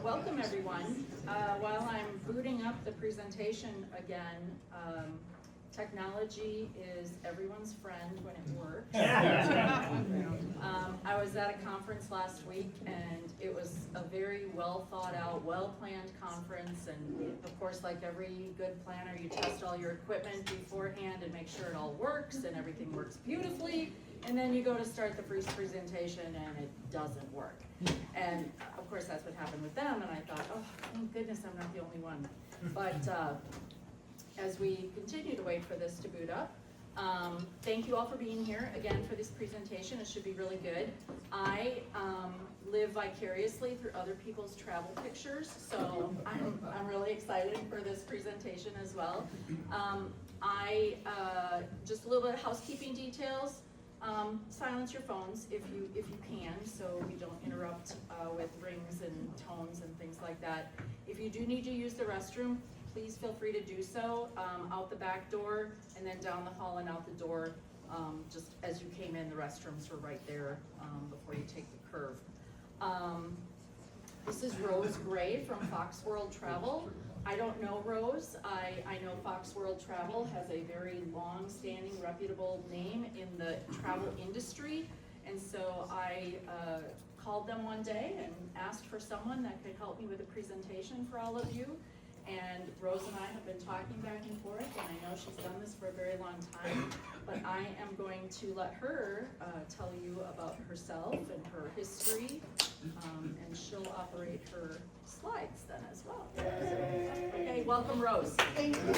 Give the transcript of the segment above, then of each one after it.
Welcome everyone. While I'm booting up the presentation again, technology is everyone's friend when it works. I was at a conference last week and it was a very well thought out, well planned conference, and of course, like every good planner, you test all your equipment beforehand and make sure it all works and everything works beautifully, and then you go to start the first presentation and it doesn't work. And of course that's what happened with them, and I thought, oh, thank goodness I'm not the only one. But as we continue to wait for this to boot up, thank you all for being here again for this presentation. It should be really good. I live vicariously through other people's travel pictures, so I'm really excited for this presentation as well. Just a little bit of housekeeping details. Silence your phones if you can, so we don't interrupt with rings and tones and things like that. If you do need to use the restroom, please feel free to do so, out the back door and then down the hall and out the door. Just as you came in, the restrooms were right there before you take the curve. This is Rose Gray from Fox World Travel. I don't know Rose. I know Fox World Travel has a very long-standing, reputable name in the travel industry, and so I called them one day and asked for someone that could help me with a presentation for all of you. And Rose and I have been talking back and forth, and I know she's done this for a very long time, but I am going to let her tell you about herself and her history, and she'll operate her slides then as well. Okay, welcome Rose. Thank you.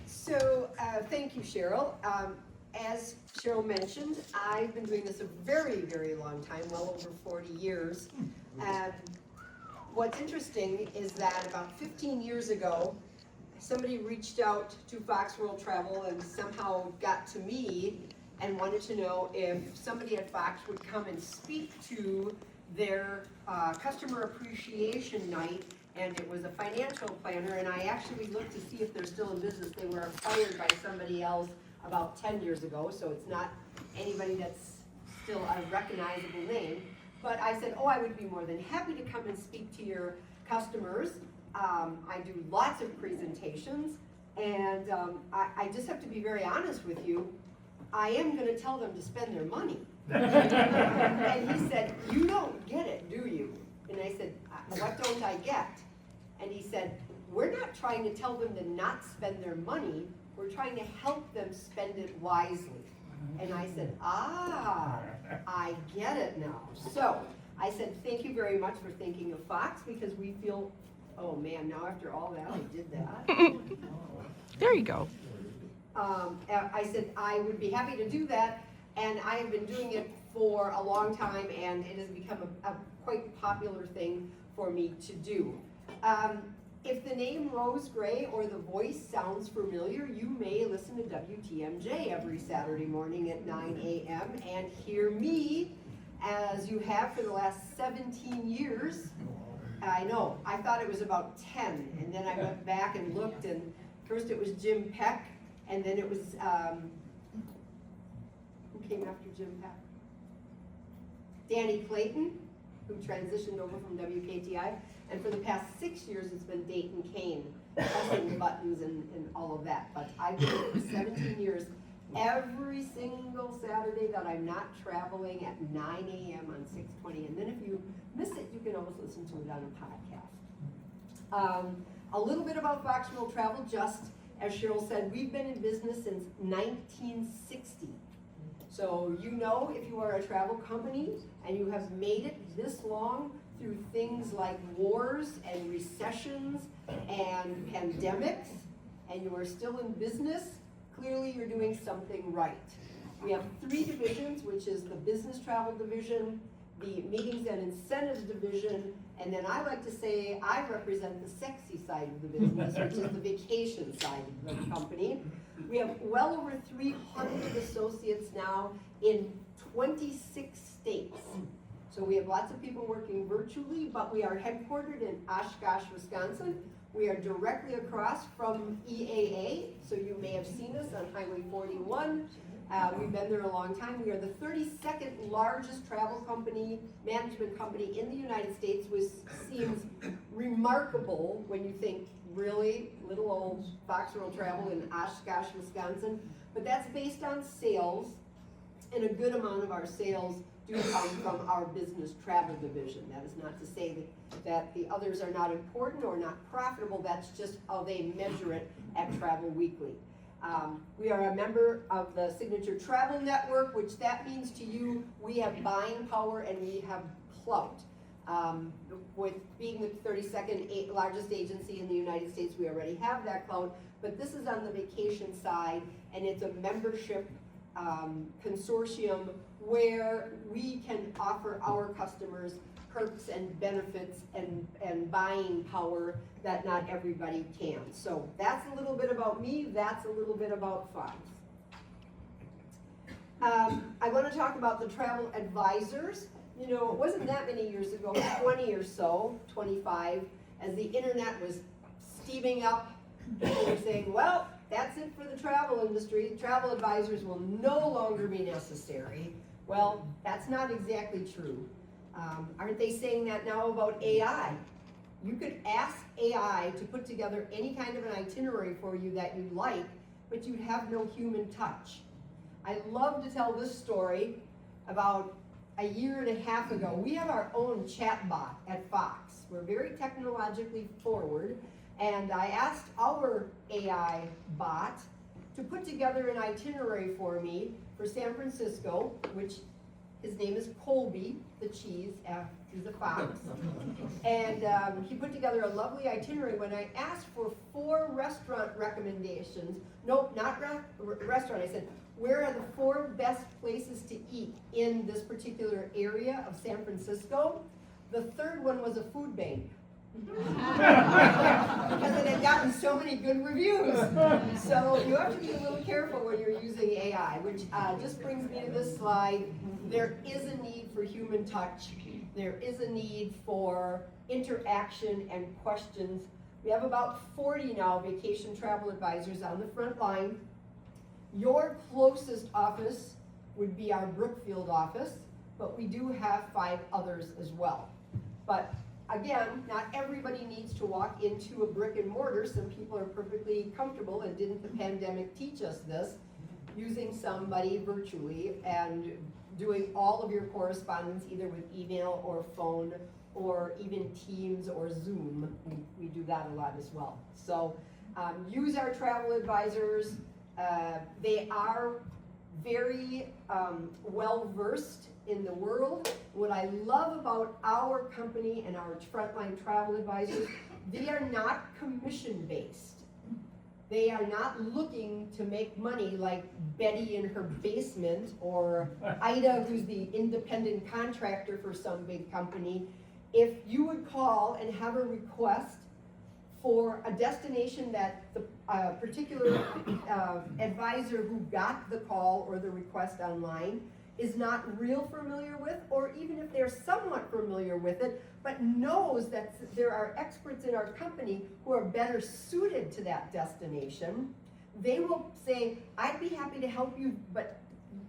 So, thank you, Cheryl. As Cheryl mentioned, I've been doing this a very, very long time, well over 40 years. What's interesting is that about 15 years ago, somebody reached out to Fox World Travel and somehow got to me and wanted to know if somebody at Fox would come and speak to their customer appreciation night, and it was a financial planner, and I actually looked to see if they're still in business. They were acquired by somebody else about 10 years ago, so it's not anybody that's still a recognizable name. But I said, oh, I would be more than happy to come and speak to your customers. I do lots of presentations, and I just have to be very honest with you. I am going to tell them to spend their money. And he said, you don't get it, do you? And I said, what don't I get? And he said, we're not trying to tell them to not spend their money. We're trying to help them spend it wisely. And I said, I get it now. So I said, thank you very much for thinking of Fox, because we feel, oh man, now after all that, I did that. There you go. I said, I would be happy to do that, and I have been doing it for a long time, and it has become a quite popular thing for me to do. If the name Rose Gray or the voice sounds familiar, you may listen to WTMJ every Saturday morning at 9 a.m. and hear me, as you have for the last 17 years. I know, I thought it was about 10, and then I went back and looked, and first it was Jim Peck, and then it was, who came after Jim Peck? Danny Clayton, who transitioned over from WKTI. And for the past 6 years, it's been Dayton Kane, pressing buttons and all of that. But I've been here for 17 years, every single Saturday that I'm not traveling at 9 a.m. on 620. And then if you miss it, you can always listen to it on a podcast. A little bit about Fox World Travel, just as Cheryl said, we've been in business since 1960. So you know, if you are a travel company and you have made it this long through things like wars and recessions and pandemics, and you are still in business, clearly you're doing something right. We have 3 divisions, which is the business travel division, the meetings and incentives division, and then I like to say I represent the sexy side of the business, which is the vacation side of the company. We have well over 300 associates now in 26 states. So we have lots of people working virtually, but we are headquartered in Oshkosh, Wisconsin, We are directly across from EAA, so you may have seen us on Highway 41. We've been there a long time. We are the 32nd largest travel company, management company in the United States, which seems remarkable when you think, really, little old Fox World Travel in Oshkosh, Wisconsin. But that's based on sales, and a good amount of our sales do come from our business travel division. That is not to say that the others are not important or not profitable. That's just how they measure it at Travel Weekly. We are a member of the Signature Travel Network, which that means to you, we have buying power and we have clout. With being the 32nd largest agency in the United States, we already have that clout, but this is on the vacation side, and it's a membership consortium where we can offer our customers perks and benefits and buying power that not everybody can. So that's a little bit about me, that's a little bit about Fox. I want to talk about the travel advisors. You know, it wasn't that many years ago, 20 or so, 25, as the internet was steaming up, people were saying, well, that's it for the travel industry. Travel advisors will no longer be necessary. Well, that's not exactly true. Aren't they saying that now about AI? You could ask AI to put together any kind of an itinerary for you that you'd like, but you'd have no human touch. I love to tell this story. About a year and a half ago, we have our own chat bot at Fox. We're very technologically forward, and I asked our AI bot to put together an itinerary for me for San Francisco, which his name is Colby, the cheese, he's a fox. And he put together a lovely itinerary. When I asked for 4 restaurant recommendations, nope, not restaurant, I said, where are the 4 best places to eat in this particular area of San Francisco? The 3rd one was a food bank. Because it had gotten so many good reviews. So you have to be a little careful when you're using AI, which just brings me to this slide. There is a need for human touch. There is a need for interaction and questions. We have about 40 now vacation travel advisors on the front line. Your closest office would be our Brookfield office, but we do have 5 others as well. But again, not everybody needs to walk into a brick and mortar. Some people are perfectly comfortable, and didn't the pandemic teach us this, using somebody virtually and doing all of your correspondence either with email or phone or even Teams or Zoom. We do that a lot as well. So use our travel advisors. They are very well versed in the world. What I love about our company and our frontline travel advisors, they are not commission based. They are not looking to make money like Betty in her basement or Ida, who's the independent contractor for some big company. If you would call and have a request for a destination that the particular advisor who got the call or the request online is not real familiar with, or even if they're somewhat familiar with it, but knows that there are experts in our company who are better suited to that destination, they will say, I'd be happy to help you, but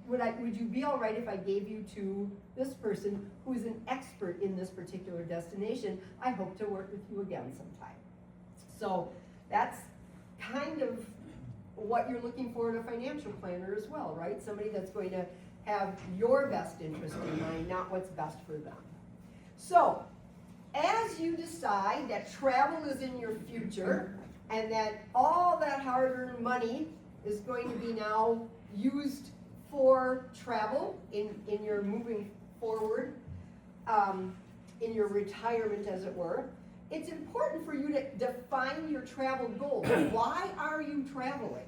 would you be all right if I gave you to this person who is an expert in this particular destination? I hope to work with you again sometime. So that's kind of what you're looking for in a financial planner as well, right? Somebody that's going to have your best interest in mind, not what's best for them. So, as you decide that travel is in your future and that all that hard-earned money is going to be now used for travel in your moving forward, in your retirement as it were, it's important for you to define your travel goals. Why are you traveling?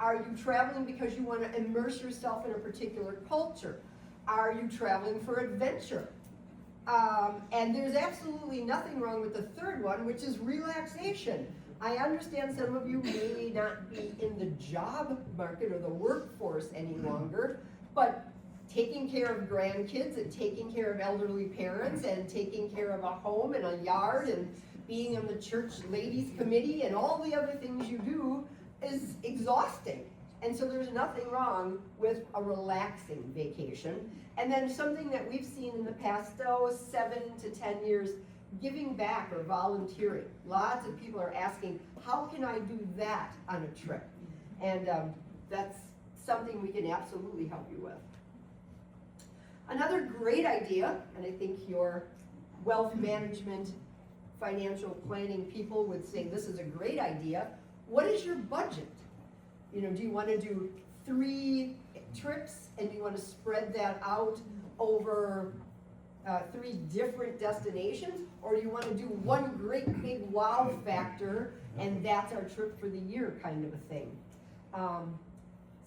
Are you traveling because you want to immerse yourself in a particular culture? Are you traveling for adventure? And there's absolutely nothing wrong with the 3rd one, which is relaxation. I understand some of you may not be in the job market or the workforce any longer, but taking care of grandkids and taking care of elderly parents and taking care of a home and a yard and being on the church ladies committee and all the other things you do is exhausting. And so there's nothing wrong with a relaxing vacation. And then something that we've seen in the past, 7 to 10 years, giving back or volunteering. Lots of people are asking, how can I do that on a trip? And that's something we can absolutely help you with. Another great idea, and I think your wealth management, financial planning people would say this is a great idea. What is your budget? You know, do you want to do 3 trips and do you want to spread that out over 3 different destinations? Or do you want to do one great big wow factor and that's our trip for the year kind of a thing?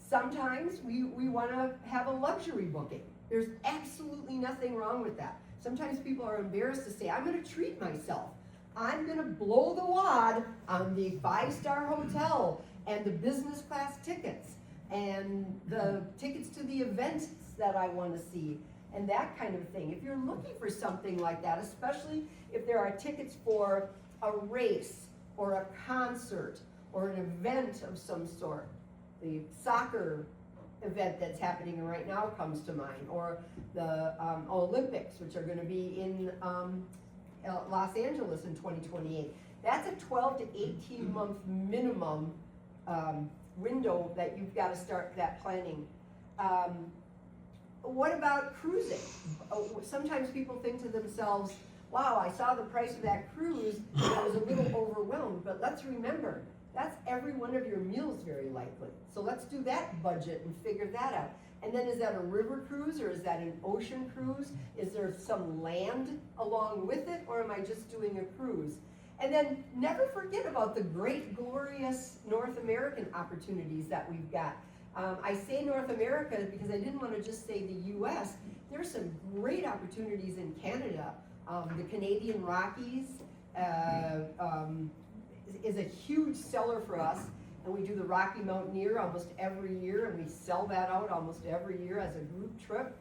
Sometimes we want to have a luxury booking. There's absolutely nothing wrong with that. Sometimes people are embarrassed to say, I'm going to treat myself. I'm going to blow the wad on the 5-star hotel and the business class tickets and the tickets to the events that I want to see and that kind of thing. If you're looking for something like that, especially if there are tickets for a race or a concert or an event of some sort, the soccer event that's happening right now comes to mind, or the Olympics, which are going to be in Los Angeles in 2028. That's a 12 to 18 month minimum window that you've got to start that planning. What about cruising? Sometimes people think to themselves, wow, I saw the price of that cruise and I was a little overwhelmed, but let's remember, that's every one of your meals very likely. So let's do that budget and figure that out. And then is that a river cruise or is that an ocean cruise? Is there some land along with it, or am I just doing a cruise? And then never forget about the great, glorious North American opportunities that we've got. I say North America because I didn't want to just say the US. There's some great opportunities in Canada. The Canadian Rockies is a huge seller for us, and we do the Rocky Mountaineer almost every year, and we sell that out almost every year as a group trip.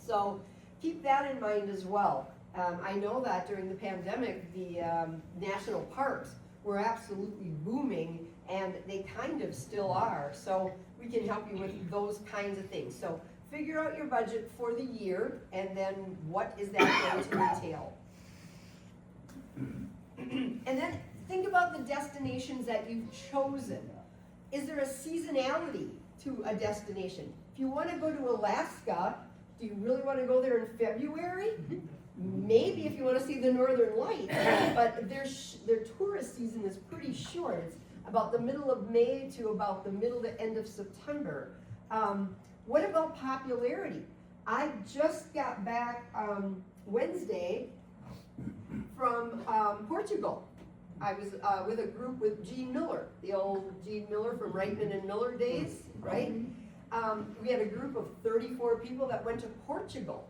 So keep that in mind as well. I know that during the pandemic, the national parks were absolutely booming, and they kind of still are. So we can help you with those kinds of things. So figure out your budget for the year, and then what is that going to entail? And then think about the destinations that you've chosen. Is there a seasonality to a destination? If you want to go to Alaska, do you really want to go there in February? Maybe if you want to see the Northern Lights, but their tourist season is pretty short. It's about the middle of May to about the middle to end of September. What about popularity? I just got back Wednesday from Portugal. I was with a group with Gene Miller, the old Gene Miller from Reitman and Miller days, right? We had a group of 34 people that went to Portugal.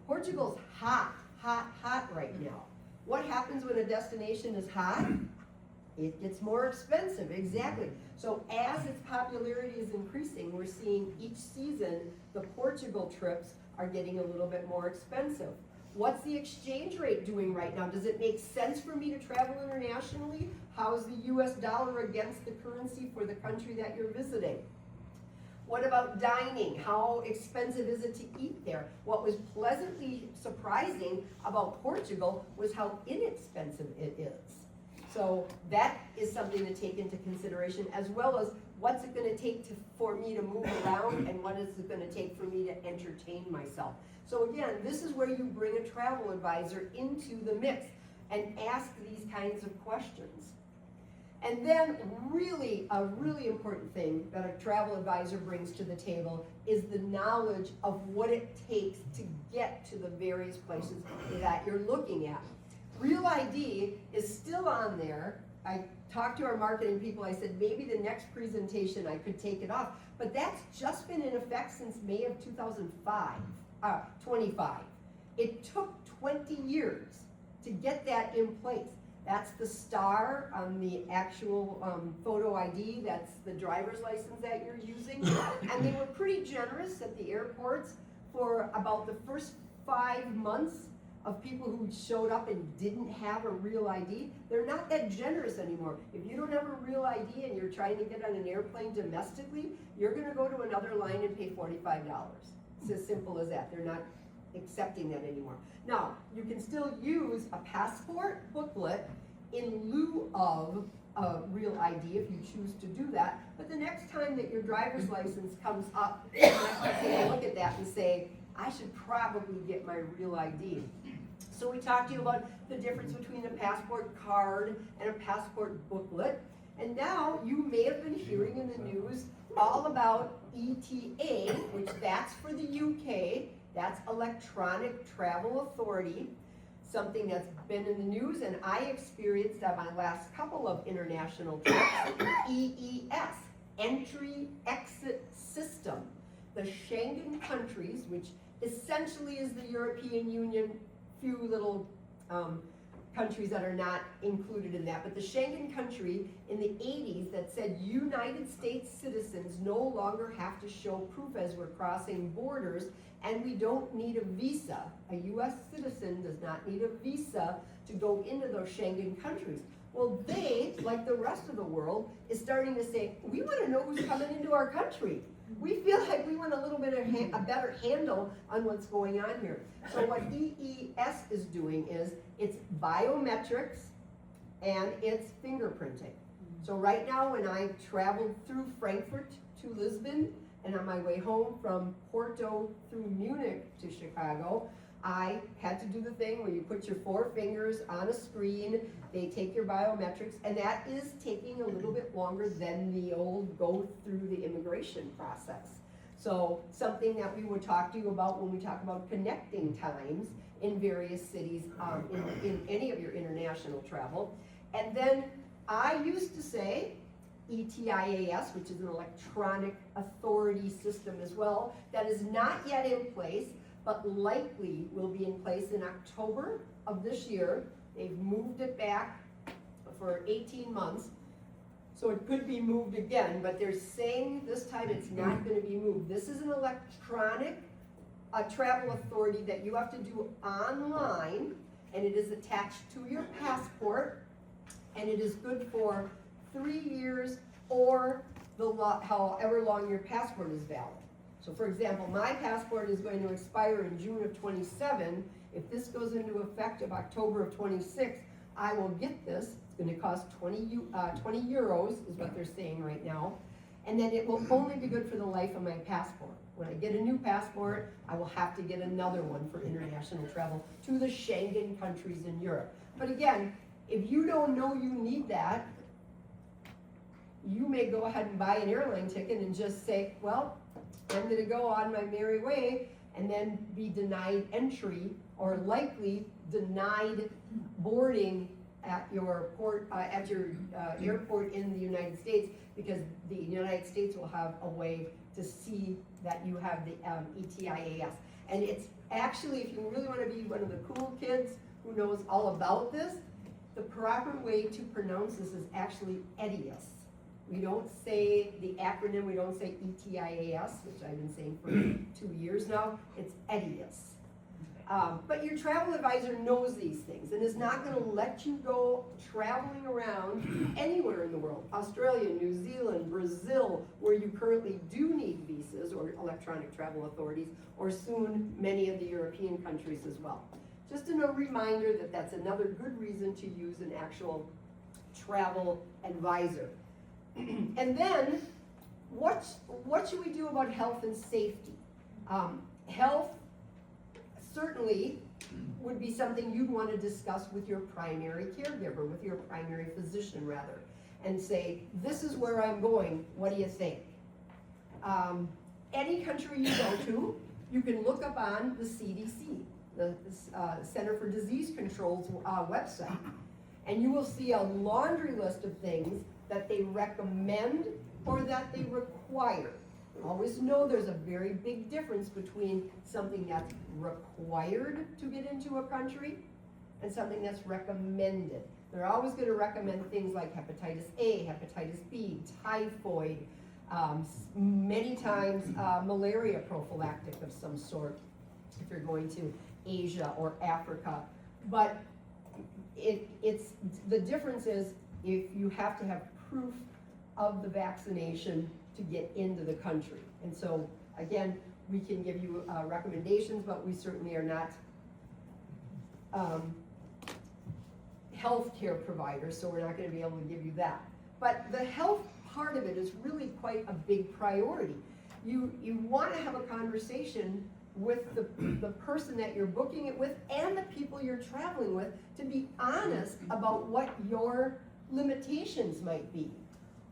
Portugal's hot, hot, hot right now. What happens when a destination is hot? It gets more expensive, exactly. So as its popularity is increasing, we're seeing each season the Portugal trips are getting a little bit more expensive. What's the exchange rate doing right now? Does it make sense for me to travel internationally? How's the US dollar against the currency for the country that you're visiting? What about dining? How expensive is it to eat there? What was pleasantly surprising about Portugal was how inexpensive it is. So that is something to take into consideration, as well as what's it going to take for me to move around, and what is it going to take for me to entertain myself. So again, this is where you bring a travel advisor into the mix and ask these kinds of questions. And then a really important thing that a travel advisor brings to the table is the knowledge of what it takes to get to the various places that you're looking at. Real ID is still on there. I talked to our marketing people. I said maybe the next presentation I could take it off, but that's just been in effect since May of 25. It took 20 years to get that in place. That's the star on the actual photo ID. That's the driver's license that you're using. And they were pretty generous at the airports for about the first 5 months of people who showed up and didn't have a real ID, they're not that generous anymore. If you don't have a real ID and you're trying to get on an airplane domestically, you're gonna go to another line and pay $45. It's as simple as that. They're not accepting that anymore. Now, you can still use a passport booklet in lieu of a real ID if you choose to do that, but the next time that your driver's license comes up, you might take a look at that and say, I should probably get my real ID. So we talked to you about the difference between a passport card and a passport booklet, and now you may have been hearing in the news all about ETA, which that's for the UK, that's Electronic Travel Authority, something that's been in the news, and I experienced on my last couple of international trips, EES, Entry Exit System. The Schengen countries, which essentially is the European Union, few little countries that are not included in that, but the Schengen country in the 80s that said United States citizens no longer have to show proof as we're crossing borders, and we don't need a visa. A US citizen does not need a visa to go into those Schengen countries. Well, they, like the rest of the world, is starting to say, we want to know who's coming into our country. We feel like we want a little bit of a better handle on what's going on here. So what EES is doing is it's biometrics and it's fingerprinting. So right now when I traveled through Frankfurt to Lisbon and on my way home from Porto through Munich to Chicago, I had to do the thing where you put your 4 fingers on a screen, they take your biometrics, and that is taking a little bit longer than the old go through the immigration process. So something that we would talk to you about when we talk about connecting times in various cities in any of your international travel. And then I used to say ETIAS, which is an electronic authority system as well, that is not yet in place, but likely will be in place in October of this year. They've moved it back for 18 months, so it could be moved again, but they're saying this time it's not going to be moved. This is an electronic travel authority that you have to do online, and it is attached to your passport, and it is good for 3 years or however long your passport is valid. So for example, my passport is going to expire in June of 27. If this goes into effect of October of 26, I will get this. It's going to cost 20 euros is what they're saying right now. And then it will only be good for the life of my passport. When I get a new passport, I will have to get another one for international travel to the Schengen countries in Europe. But again, if you don't know you need that, you may go ahead and buy an airline ticket and just say, well, I'm going to go on my merry way, and then be denied entry or likely denied boarding at your port, at your airport in the United States, because the United States will have a way to see that you have the ETIAS. And it's actually, if you really want to be one of the cool kids who knows all about this, the proper way to pronounce this is actually ETIAS. We don't say the acronym, we don't say ETIAS, which I've been saying for 2 years now, it's ETIAS. But your travel advisor knows these things and is not going to let you go traveling around anywhere in the world. Australia, New Zealand, Brazil, where you currently do need visas or electronic travel authorities, or soon many of the European countries as well. Just a reminder that that's another good reason to use an actual travel advisor. And then, what should we do about health and safety? Health certainly would be something you'd want to discuss with your primary caregiver, with your primary physician rather, and say, this is where I'm going, what do you think? Any country you go to, you can look up on the CDC, the Center for Disease Control's website, and you will see a laundry list of things that they recommend or that they require. Always know there's a very big difference between something that's required to get into a country and something that's recommended. They're always going to recommend things like hepatitis A, hepatitis B, typhoid, many times malaria prophylactic of some sort. if you're going to Asia or Africa. But it's the difference is if you have to have proof of the vaccination to get into the country. And so, again, we can give you recommendations, but we certainly are not healthcare providers, so we're not going to be able to give you that. But the health part of it is really quite a big priority. You want to have a conversation with the person that you're booking it with and the people you're traveling with to be honest about what your limitations might be.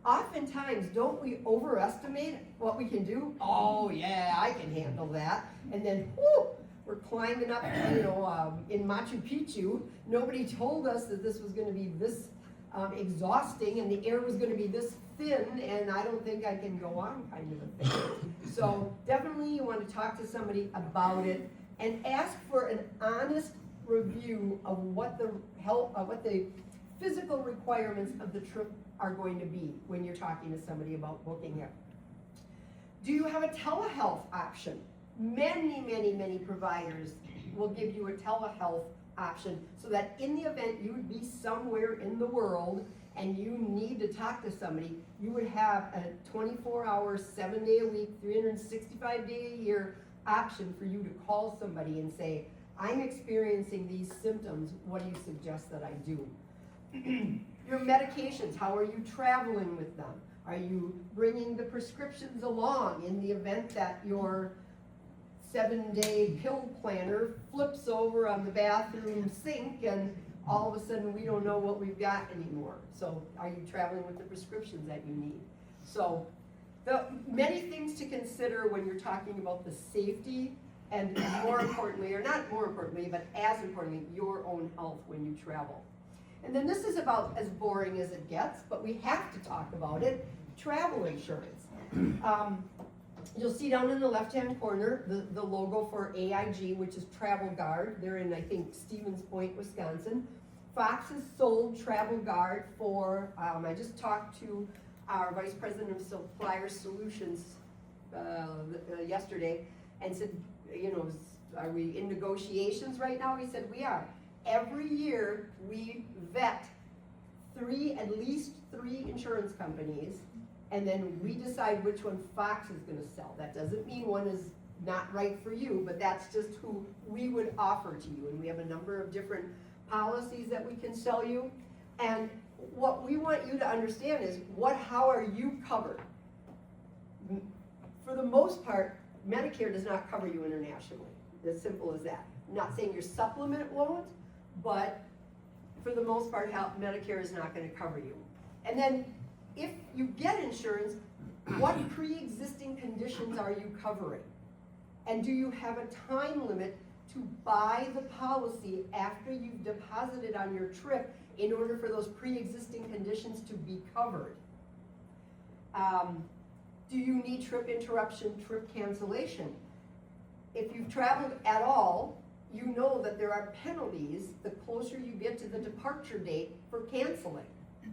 Oftentimes, don't we overestimate what we can do? Oh yeah, I can handle that. And then, whoo, we're climbing up, in Machu Picchu. Nobody told us that this was going to be this exhausting and the air was going to be this thin, and I don't think I can go on, kind of a thing. So definitely you want to talk to somebody about it and ask for an honest review of what the physical requirements of the trip are going to be when you're talking to somebody about booking it. Do you have a telehealth option? Many providers will give you a telehealth option so that in the event you would be somewhere in the world and you need to talk to somebody, you would have a 24-hour, 7-day-a-week, 365-day-a-year option for you to call somebody and say, I'm experiencing these symptoms, what do you suggest that I do? Your medications, how are you traveling with them? Are you bringing the prescriptions along in the event that your 7-day pill planner flips over on the bathroom sink and all of a sudden we don't know what we've got anymore? So are you traveling with the prescriptions that you need? So many things to consider when you're talking about the safety and more importantly, or not more importantly, but as importantly, your own health when you travel. And then this is about as boring as it gets, but we have to talk about it, travel insurance. You'll see down in the left-hand corner the logo for AIG, which is Travel Guard. They're in, I think, Stevens Point, Wisconsin. Fox has sold Travel Guard for, I just talked to our Vice President of Supplier Solutions yesterday and said, are we in negotiations right now? He said, we are. Every year we vet at least three insurance companies, and then we decide which one Fox is going to sell. That doesn't mean one is not right for you, but that's just who we would offer to you. And we have a number of different policies that we can sell you. And what we want you to understand is how are you covered? For the most part, Medicare does not cover you internationally. As simple as that. I'm not saying your supplement won't, but for the most part, Medicare is not going to cover you. And then if you get insurance, what pre-existing conditions are you covering? And do you have a time limit to buy the policy after you've deposited on your trip in order for those pre-existing conditions to be covered? Do you need trip interruption, trip cancellation? If you've traveled at all, you know that there are penalties the closer you get to the departure date for canceling.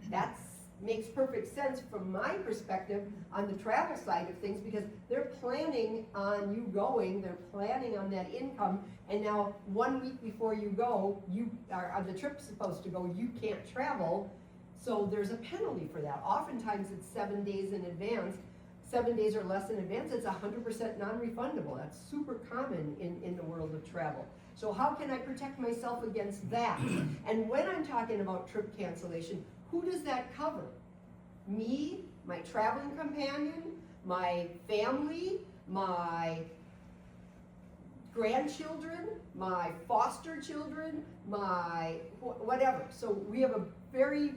That makes perfect sense from my perspective on the travel side of things, because they're planning on you going, they're planning on that income, and now 1 week before you go, the trip's supposed to go, you can't travel, so there's a penalty for that. Oftentimes it's 7 days in advance. 7 days or less in advance, it's 100% non-refundable. That's super common in the world of travel. So how can I protect myself against that? And when I'm talking about trip cancellation, who does that cover? Me, my traveling companion, my family, my grandchildren, my foster children, my whatever. So we have a very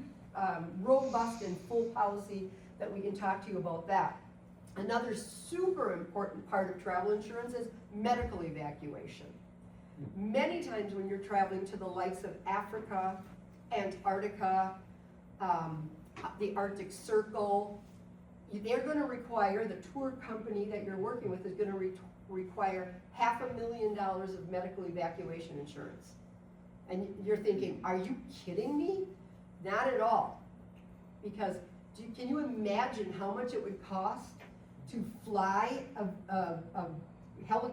robust and full policy that we can talk to you about that. Another super important part of travel insurance is medical evacuation. Many times when you're traveling to the likes of Africa, Antarctica, the Arctic Circle, they're going to require, the tour company that you're working with is going to require $500,000 of medical evacuation insurance. And you're thinking, are you kidding me? Not at all. Because can you imagine how much it would cost to fly a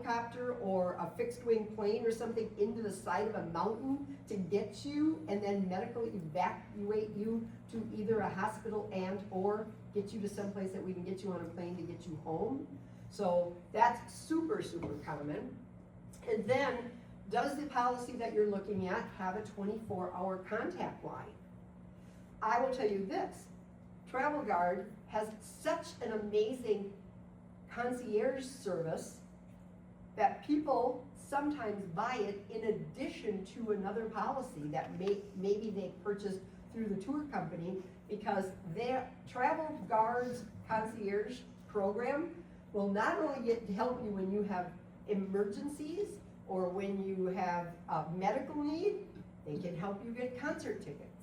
helicopter or a fixed wing plane or something into the side of a mountain to get you and then medically evacuate you to either a hospital and or get you to someplace that we can get you on a plane to get you home. So that's super, super common. And then, does the policy that you're looking at have a 24-hour contact line? I will tell you this, Travel Guard has such an amazing concierge service that people sometimes buy it in addition to another policy that maybe they purchased through the tour company, because their Travel Guard's concierge program will not only get to help you when you have emergencies or when you have a medical need, they can help you get concert tickets.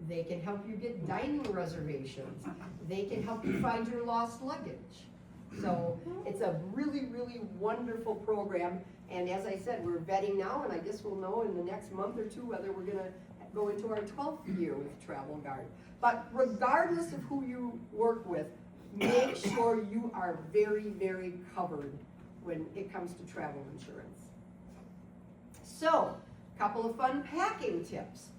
They can help you get dining reservations. They can help you find your lost luggage. So it's a really, really wonderful program. And as I said, we're vetting now, and I guess we'll know in the next month or two whether we're gonna go into our 12th year with Travel Guard. But regardless of who you work with, make sure you are very, very covered when it comes to travel insurance. So, a couple of fun packing tips.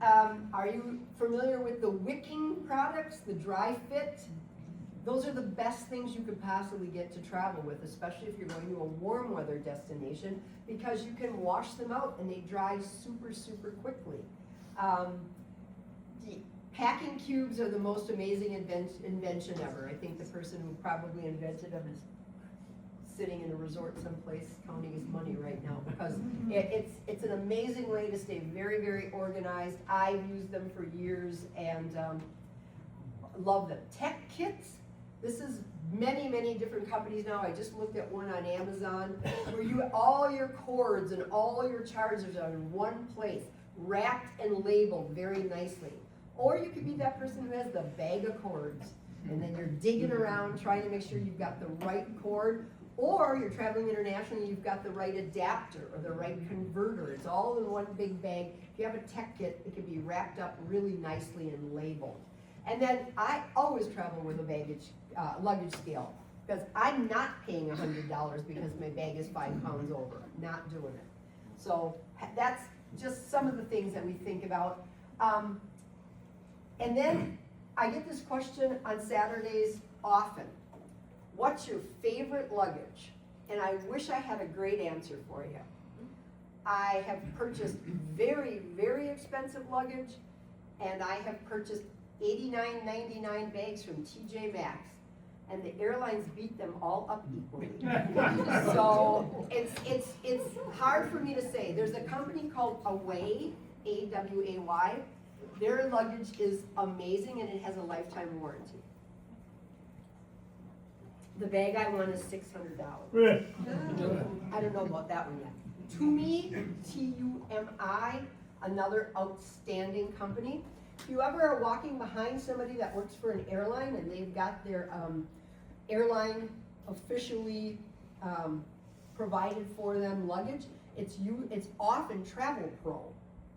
Are you familiar with the wicking products, the dry fit? Those are the best things you could possibly get to travel with, especially if you're going to a warm weather destination, because you can wash them out and they dry super, super quickly. The packing cubes are the most amazing invention ever. I think the person who probably invented them is sitting in a resort someplace counting his money right now, because it's an amazing way to stay very, very organized. I've used them for years and love them. Tech kits, this is many, many different companies now. I just looked at one on Amazon where you all your cords and all your chargers are in one place, wrapped and labeled very nicely. Or you could be that person who has the bag of cords and then you're digging around trying to make sure you've got the right cord. Or you're traveling internationally, you've got the right adapter or the right converter. It's all in one big bag. If you have a tech kit, it can be wrapped up really nicely and labeled. And then I always travel with a luggage scale, because I'm not paying $100 because my bag is 5 pounds over. I'm not doing it. So that's just some of the things that we think about. And then I get this question on Saturdays often. What's your favorite luggage? And I wish I had a great answer for you. I have purchased very, very expensive luggage, and I have purchased $89.99 bags from TJ Maxx, and the airlines beat them all up equally. So it's hard for me to say. There's a company called Away, A-W-A-Y. Their luggage is amazing, and it has a lifetime warranty. The bag I want is $600. I don't know about that one yet. Tumi, T-U-M-I, another outstanding company. If you ever are walking behind somebody that works for an airline and they've got their airline officially provided for them luggage, it's often Travel Pro.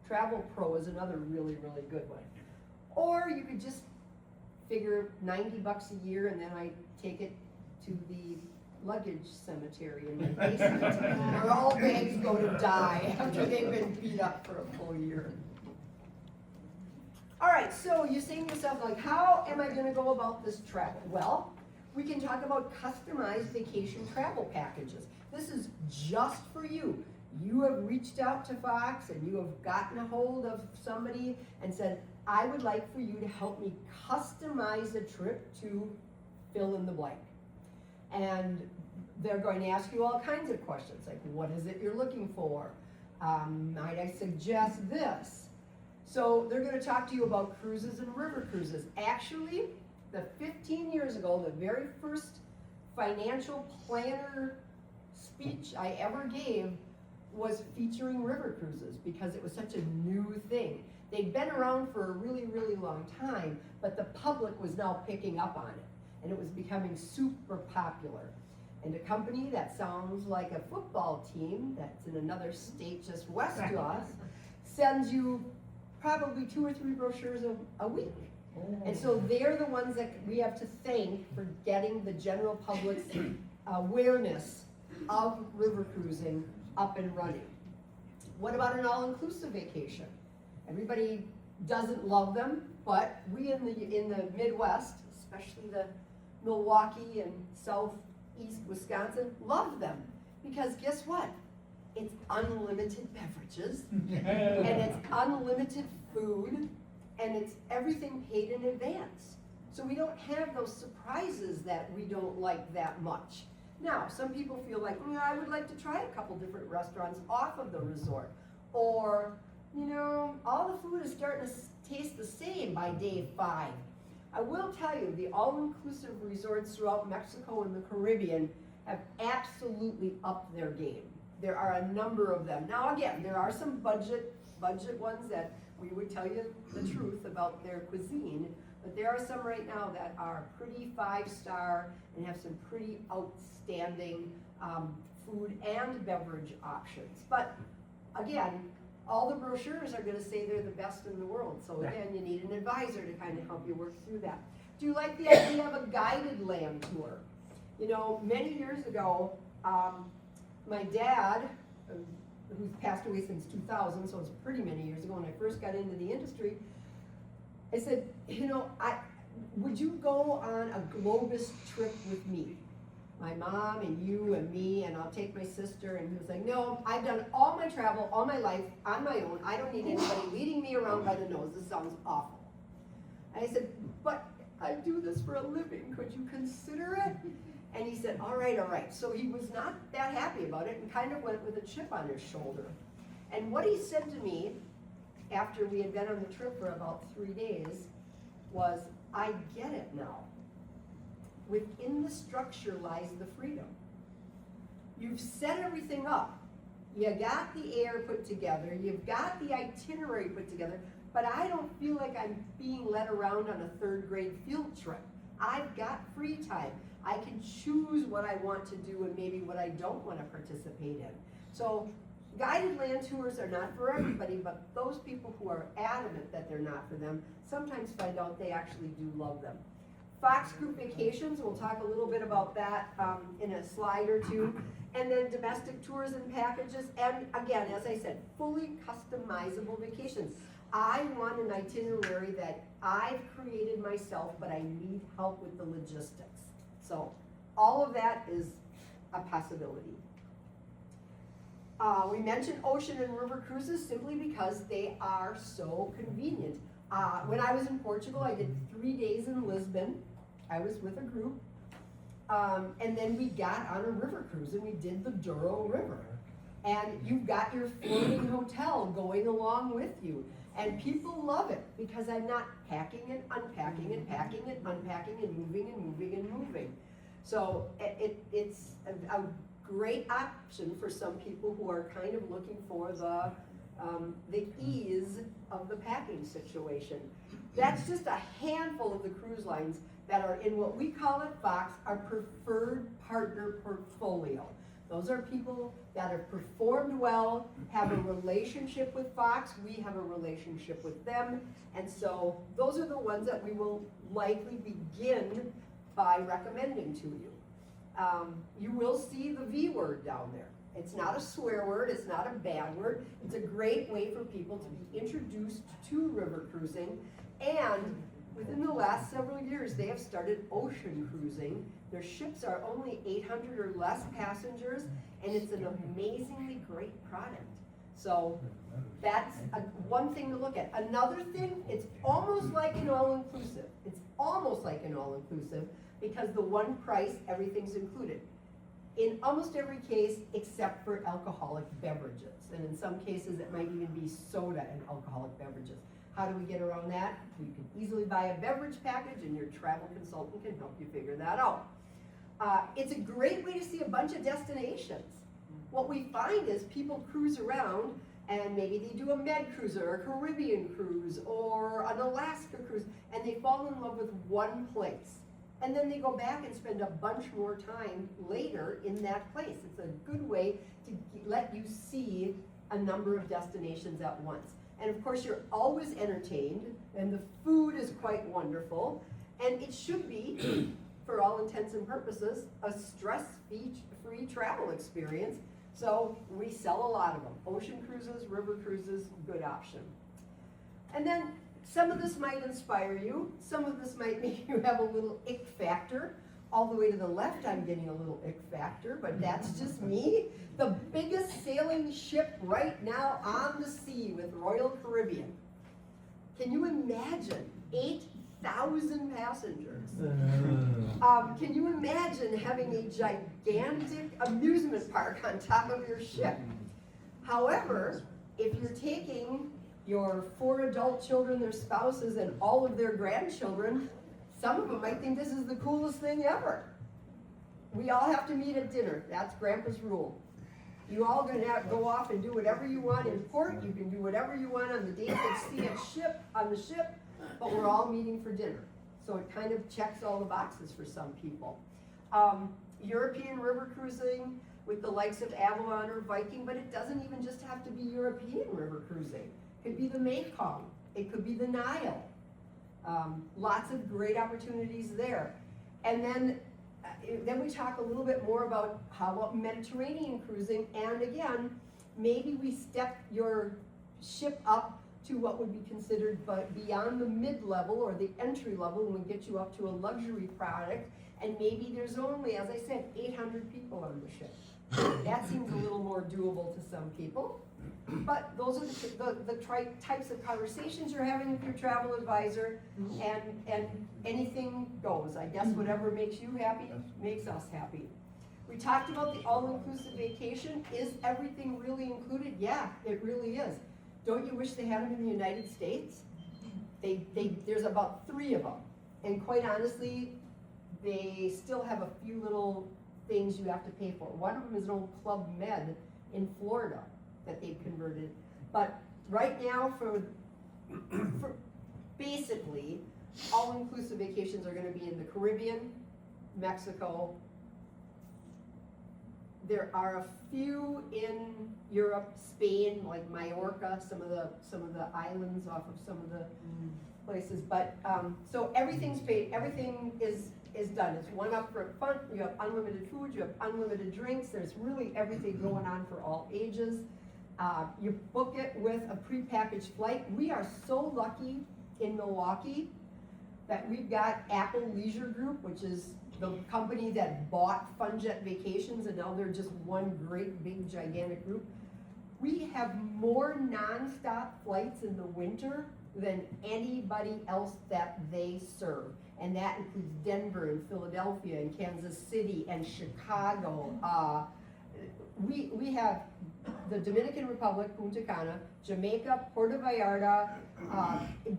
Travel Pro is another really, really good one. Or you could just figure $90 a year and then I take it to the luggage cemetery in my basement, where all bags go to die after they've been beat up for a full year. All right, so you're saying to yourself, like, how am I gonna go about this travel? Well, we can talk about customized vacation travel packages. This is just for you. You have reached out to Fox and you have gotten a hold of somebody and said, I would like for you to help me customize a trip to fill in the blank. And they're going to ask you all kinds of questions, like what is it you're looking for? Might I suggest this? So they're going to talk to you about cruises and river cruises. Actually, the 15 years ago, the very first financial planner speech I ever gave was featuring river cruises, because it was such a new thing. They'd been around for a really, really long time, but the public was now picking up on it. And it was becoming super popular. And a company that sounds like a football team that's in another state just west of us sends you probably 2 or 3 brochures a week. And so they're the ones that we have to thank for getting the general public's awareness of river cruising up and running. What about an all-inclusive vacation? Everybody doesn't love them, but we in the Midwest, especially the Milwaukee and southeast Wisconsin, love them. Because guess what? It's unlimited beverages, and it's unlimited food, and it's everything paid in advance. So we don't have those surprises that we don't like that much. Now, some people feel like, I would like to try a couple different restaurants off of the resort. Or, all the food is starting to taste the same by day 5. I will tell you, the all-inclusive resorts throughout Mexico and the Caribbean have absolutely upped their game. There are a number of them. Now again, there are some budget ones that we would tell you the truth about their cuisine, but there are some right now that are pretty 5-star and have some pretty outstanding food and beverage options. But again, all the brochures are gonna say they're the best in the world. So again, you need an advisor to kind of help you work through that. Do you like the idea of a guided land tour? Many years ago, my dad, who's passed away since 2000, so it's pretty many years ago when I first got into the industry, I said, would you go on a Globus trip with me? My mom and you and me, and I'll take my sister. And he was like, no, I've done all my travel, all my life on my own. I don't need anybody leading me around by the nose. This sounds awful. And I said, but I do this for a living. Could you consider it? And he said, all right. So he was not that happy about it and kind of went with a chip on his shoulder. And what he said to me after we had been on the trip for about 3 days was, I get it now. Within the structure lies the freedom. You've set everything up. You got the air put together, you've got the itinerary put together, but I don't feel like I'm being led around on a 3rd grade field trip. I've got free time. I can choose what I want to do and maybe what I don't want to participate in. So guided land tours are not for everybody, but those people who are adamant that they're not for them sometimes find out they actually do love them. Fox Group Vacations, we'll talk a little bit about that in a slide or two. And then domestic tours and packages, and again, as I said, fully customizable vacations. I want an itinerary that I've created myself, but I need help with the logistics. So all of that is a possibility. We mentioned ocean and river cruises simply because they are so convenient. When I was in Portugal, I did 3 days in Lisbon. I was with a group. And then we got on a river cruise and we did the Douro River. And you've got your floating hotel going along with you. And people love it because I'm not packing and unpacking and packing and unpacking and moving and moving and moving. So it's a great option for some people who are kind of looking for the ease of the packing situation. That's just a handful of the cruise lines that are in what we call at Fox our preferred partner portfolio. Those are people that have performed well, have a relationship with Fox, we have a relationship with them, and so those are the ones that we will likely begin by recommending to you. You will see the V word down there. It's not a swear word, it's not a bad word, it's a great way for people to be introduced to river cruising, and within the last several years, they have started ocean cruising. Their ships are only 800 or less passengers, and it's an amazingly great product. So that's one thing to look at. Another thing, it's almost like an all-inclusive. It's almost like an all-inclusive because the one price, everything's included. In almost every case, except for alcoholic beverages. And in some cases, it might even be soda and alcoholic beverages. How do we get around that? You can easily buy a beverage package and your travel consultant can help you figure that out. It's a great way to see a bunch of destinations. What we find is people cruise around and maybe they do a Med cruiser or a Caribbean cruise or an Alaska cruise and they fall in love with one place. And then they go back and spend a bunch more time later in that place. It's a good way to let you see a number of destinations at once. And of course, you're always entertained, and the food is quite wonderful. And it should be, for all intents and purposes, a stress-free travel experience. So we sell a lot of them. Ocean cruises, river cruises, good option. And then some of this might inspire you. Some of this might make you have a little ick factor. All the way to the left, I'm getting a little ick factor, but that's just me. The biggest sailing ship right now on the sea with Royal Caribbean. Can you imagine 8,000 passengers? Can you imagine having a gigantic amusement park on top of your ship? However, if you're taking your 4 adult children, their spouses, and all of their grandchildren, some of them might think this is the coolest thing ever. We all have to meet at dinner. That's Grandpa's rule. You all gonna go off and do whatever you want in port. You can do whatever you want on the dates at sea on the ship, but we're all meeting for dinner. So it kind of checks all the boxes for some people. European river cruising with the likes of Avalon or Viking, but it doesn't even just have to be European river cruising. It could be the Mekong. It could be the Nile. Lots of great opportunities there. And then we talk a little bit more about how about Mediterranean cruising, and again, maybe we step your ship up to what would be considered but beyond the mid-level or the entry level, and we get you up to a luxury product, and maybe there's only, as I said, 800 people on the ship. That seems a little more doable to some people. But those are the types of conversations you're having with your travel advisor, and anything goes. I guess whatever makes you happy makes us happy. We talked about the all-inclusive vacation. Is everything really included? Yeah, it really is. Don't you wish they had them in the United States? There's about 3 of them. And quite honestly, they still have a few little things you have to pay for. One of them is an old Club Med in Florida that they've converted. But right now, for basically, all-inclusive vacations are going to be in the Caribbean, Mexico. There are a few in Europe, Spain, like Mallorca, some of the islands off of some of the places. But so everything's paid. Everything is done. It's one upfront fund. You have unlimited food. You have unlimited drinks. There's really everything going on for all ages. You book it with a prepackaged flight. We are so lucky in Milwaukee that we've got Apple Leisure Group, which is the company that bought FunJet Vacations, and now they're just one great big gigantic group. We have more nonstop flights in the winter than anybody else that they serve. And that includes Denver and Philadelphia and Kansas City and Chicago. We have the Dominican Republic, Punta Cana, Jamaica, Puerto Vallarta,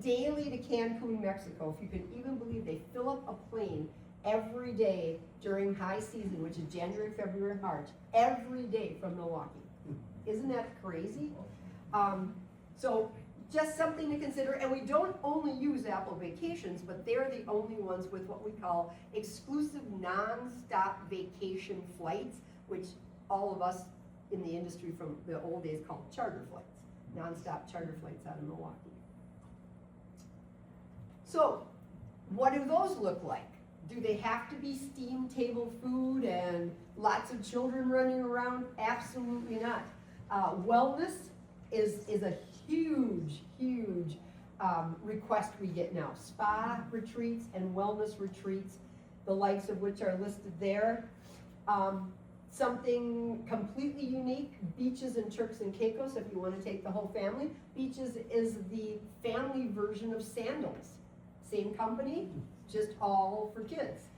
daily to Cancun, Mexico. If you can even believe, they fill up a plane every day during high season, which is January, February, March, every day from Milwaukee. Isn't that crazy? So just something to consider. And we don't only use Apple Vacations, but they're the only ones with what we call exclusive non-stop vacation flights, which all of us in the industry from the old days called charter flights, non-stop charter flights out of Milwaukee. So what do those look like? Do they have to be steam table food and lots of children running around? Absolutely not. Wellness is a huge request we get now. Spa retreats and wellness retreats, the likes of which are listed there. Something completely unique, Beaches and Turks and Caicos, if you want to take the whole family. Beaches is the family version of Sandals. Same company, just all for kids.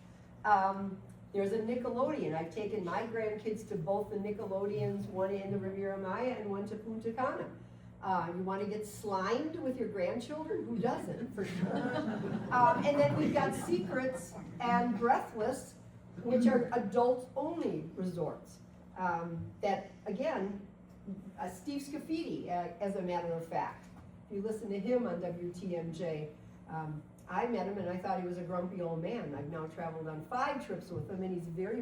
There's a Nickelodeon. I've taken my grandkids to both the Nickelodeons, one in the Riviera Maya and one to Punta Cana. You want to get slimed with your grandchildren? Who doesn't, for sure. And then we've got Secrets and Breathless, which are adults-only resorts. That, again, Steve Scafidi, as a matter of fact, if you listen to him on WTMJ, I met him and I thought he was a grumpy old man. I've now traveled on 5 trips with him and he's very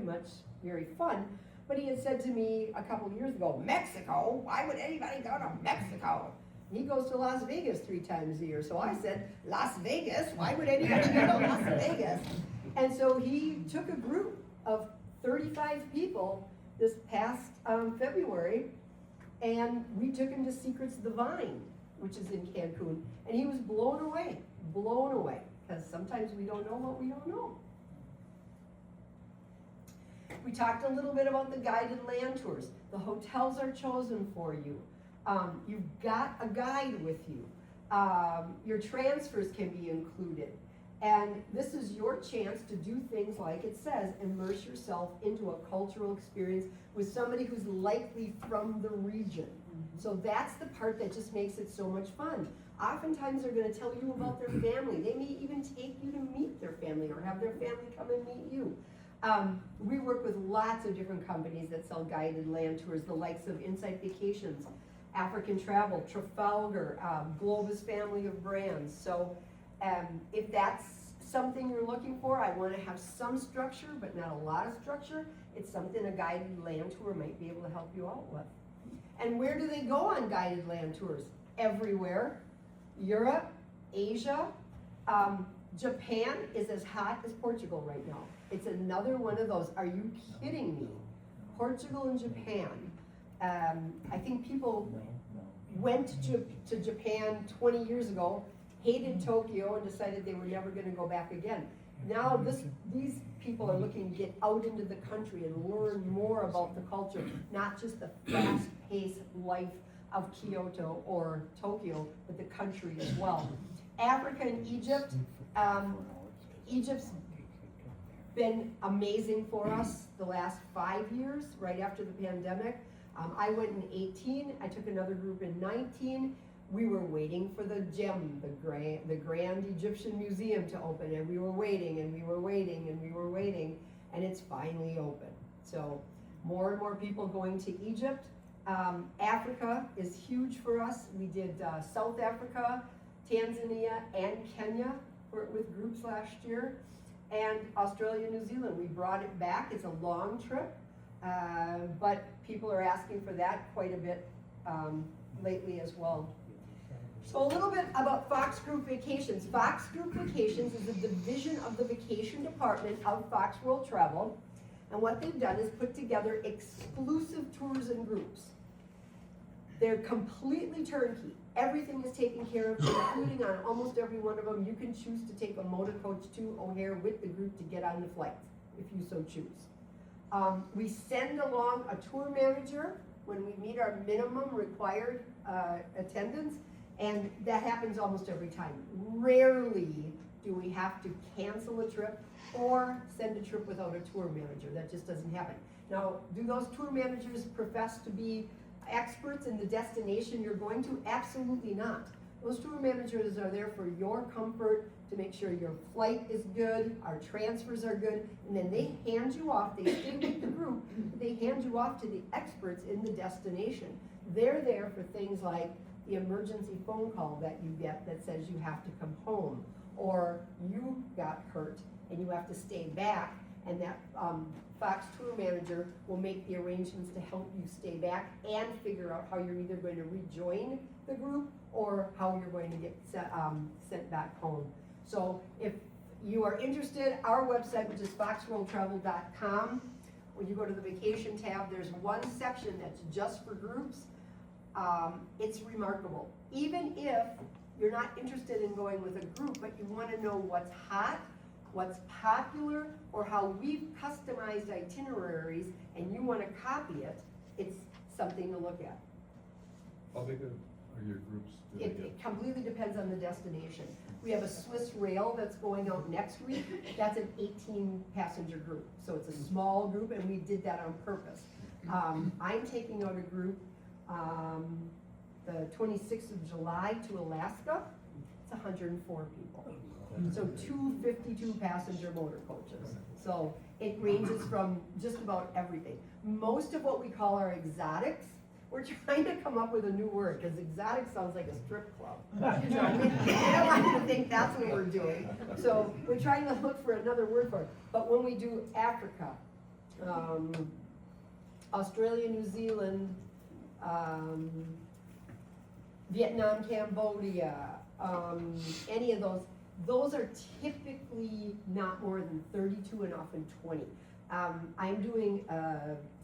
fun. But he had said to me a couple of years ago, Mexico? Why would anybody go to Mexico? And he goes to Las Vegas 3 times a year. So I said, Las Vegas? Why would anybody go to Las Vegas? And so he took a group of 35 people this past February, and we took him to Secrets of the Vine, which is in Cancun, and he was blown away, because sometimes we don't know what we don't know. We talked a little bit about the guided land tours. The hotels are chosen for you. You've got a guide with you. Your transfers can be included. And this is your chance to do things like it says, immerse yourself into a cultural experience with somebody who's likely from the region. So that's the part that just makes it so much fun. Oftentimes they're going to tell you about their family. They may even take you to meet their family or have their family come and meet you. We work with lots of different companies that sell guided land tours, the likes of Insight Vacations, African Travel, Trafalgar, Globus family of brands. So if that's something you're looking for, I want to have some structure, but not a lot of structure. It's something a guided land tour might be able to help you out with. And where do they go on guided land tours? Everywhere. Europe, Asia, Japan is as hot as Portugal right now. It's another one of those. Are you kidding me? Portugal and Japan. I think people went to Japan 20 years ago, hated Tokyo, and decided they were never going to go back again. Now these people are looking to get out into the country and learn more about the culture, not just the fast-paced life of Kyoto or Tokyo, but the country as well. Africa and Egypt. Egypt's been amazing for us the last 5 years, right after the pandemic. I went in 18, I took another group in 19. We were waiting for the GEM, the Grand Egyptian Museum to open, and we were waiting, and we were waiting, and we were waiting, and it's finally open. So more and more people going to Egypt. Africa is huge for us. We did South Africa, Tanzania, and Kenya with groups last year. And Australia, New Zealand, we brought it back. It's a long trip, but people are asking for that quite a bit lately as well. So a little bit about Fox Group Vacations. Fox Group Vacations is a division of the vacation department of Fox World Travel. And what they've done is put together exclusive tours and groups. They're completely turnkey. Everything is taken care of, including on almost every one of them. You can choose to take a motor coach to O'Hare with the group to get on the flight, if you so choose. We send along a tour manager when we meet our minimum required attendance, and that happens almost every time. Rarely do we have to cancel a trip or send a trip without a tour manager. That just doesn't happen. Now, do those tour managers profess to be experts in the destination you're going to? Absolutely not. Those tour managers are there for your comfort, to make sure your flight is good, our transfers are good, and then they hand you off, they stay with the group, they hand you off to the experts in the destination. They're there for things like the emergency phone call that you get that says you have to come home, or you got hurt and you have to stay back, and that Fox tour manager will make the arrangements to help you stay back and figure out how you're either going to rejoin the group or how you're going to get sent back home. So if you are interested, our website, which is foxworldtravel.com, when you go to the vacation tab, there's one section that's just for groups. It's remarkable. Even if you're not interested in going with a group, but you want to know what's hot, what's popular, or how we've customized itineraries and you want to copy it, it's something to look at. How big are your groups? It completely depends on the destination. We have a Swiss Rail that's going out next week. That's an 18-passenger group. So it's a small group, and we did that on purpose. I'm taking out a group the 26th of July to Alaska. It's 104 people. So 2 52-passenger motor coaches. So it ranges from just about everything. Most of what we call our exotics, we're trying to come up with a new word, because exotic sounds like a strip club. You know, we don't want you to think that's what we're doing. So we're trying to look for another word for it. But when we do Africa, Australia, New Zealand, Vietnam, Cambodia, any of those, those are typically not more than 32 and often 20. I'm doing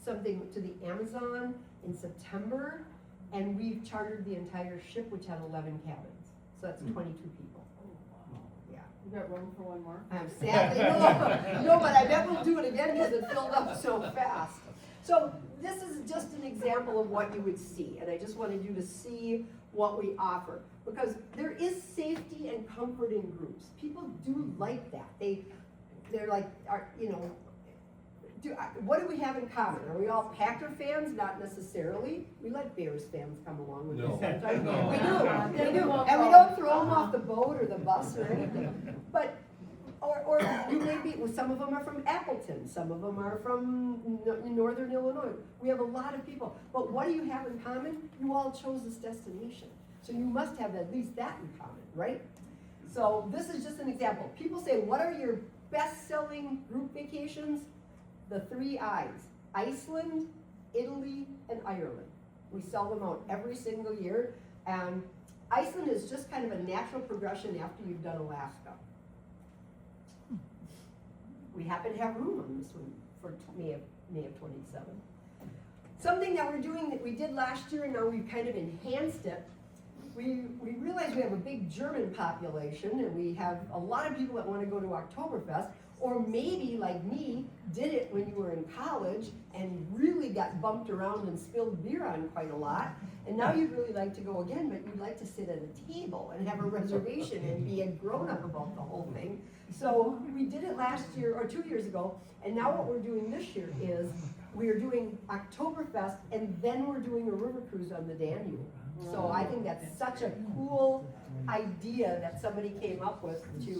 something to the Amazon in September, and we've chartered the entire ship, which had 11 cabins. So that's 22 people. Yeah. You got room for one more? Sadly, no, but I bet we'll do it again because it filled up so fast. So this is just an example of what you would see, and I just wanted you to see what we offer, because there is safety and comfort in groups. People do like that. They're like, what do we have in common? Are we all Packer fans? Not necessarily. We let Bears fans come along with us sometimes. No. We do, and we don't throw them off the boat or the bus or anything. But, or you may be, well, some of them are from Appleton, some of them are from Northern Illinois. We have a lot of people. But what do you have in common? You all chose this destination. So you must have at least that in common, right? So this is just an example. People say, what are your best-selling group vacations? The 3 I's: Iceland, Italy, and Ireland. We sell them out every single year. And Iceland is just kind of a natural progression after you've done Alaska. We happen to have room on this one for May of 27. Something that we're doing that we did last year, and now we've kind of enhanced it. We realize we have a big German population, and we have a lot of people that want to go to Oktoberfest, or maybe, like me, did it when you were in college and really got bumped around and spilled beer on quite a lot, and now you'd really like to go again, but you'd like to sit at a table and have a reservation and be a grown-up about the whole thing. So we did it last year, or 2 years ago, and now what we're doing this year is we are doing Oktoberfest, and then we're doing a river cruise on the Danube. So I think that's such a cool idea that somebody came up with to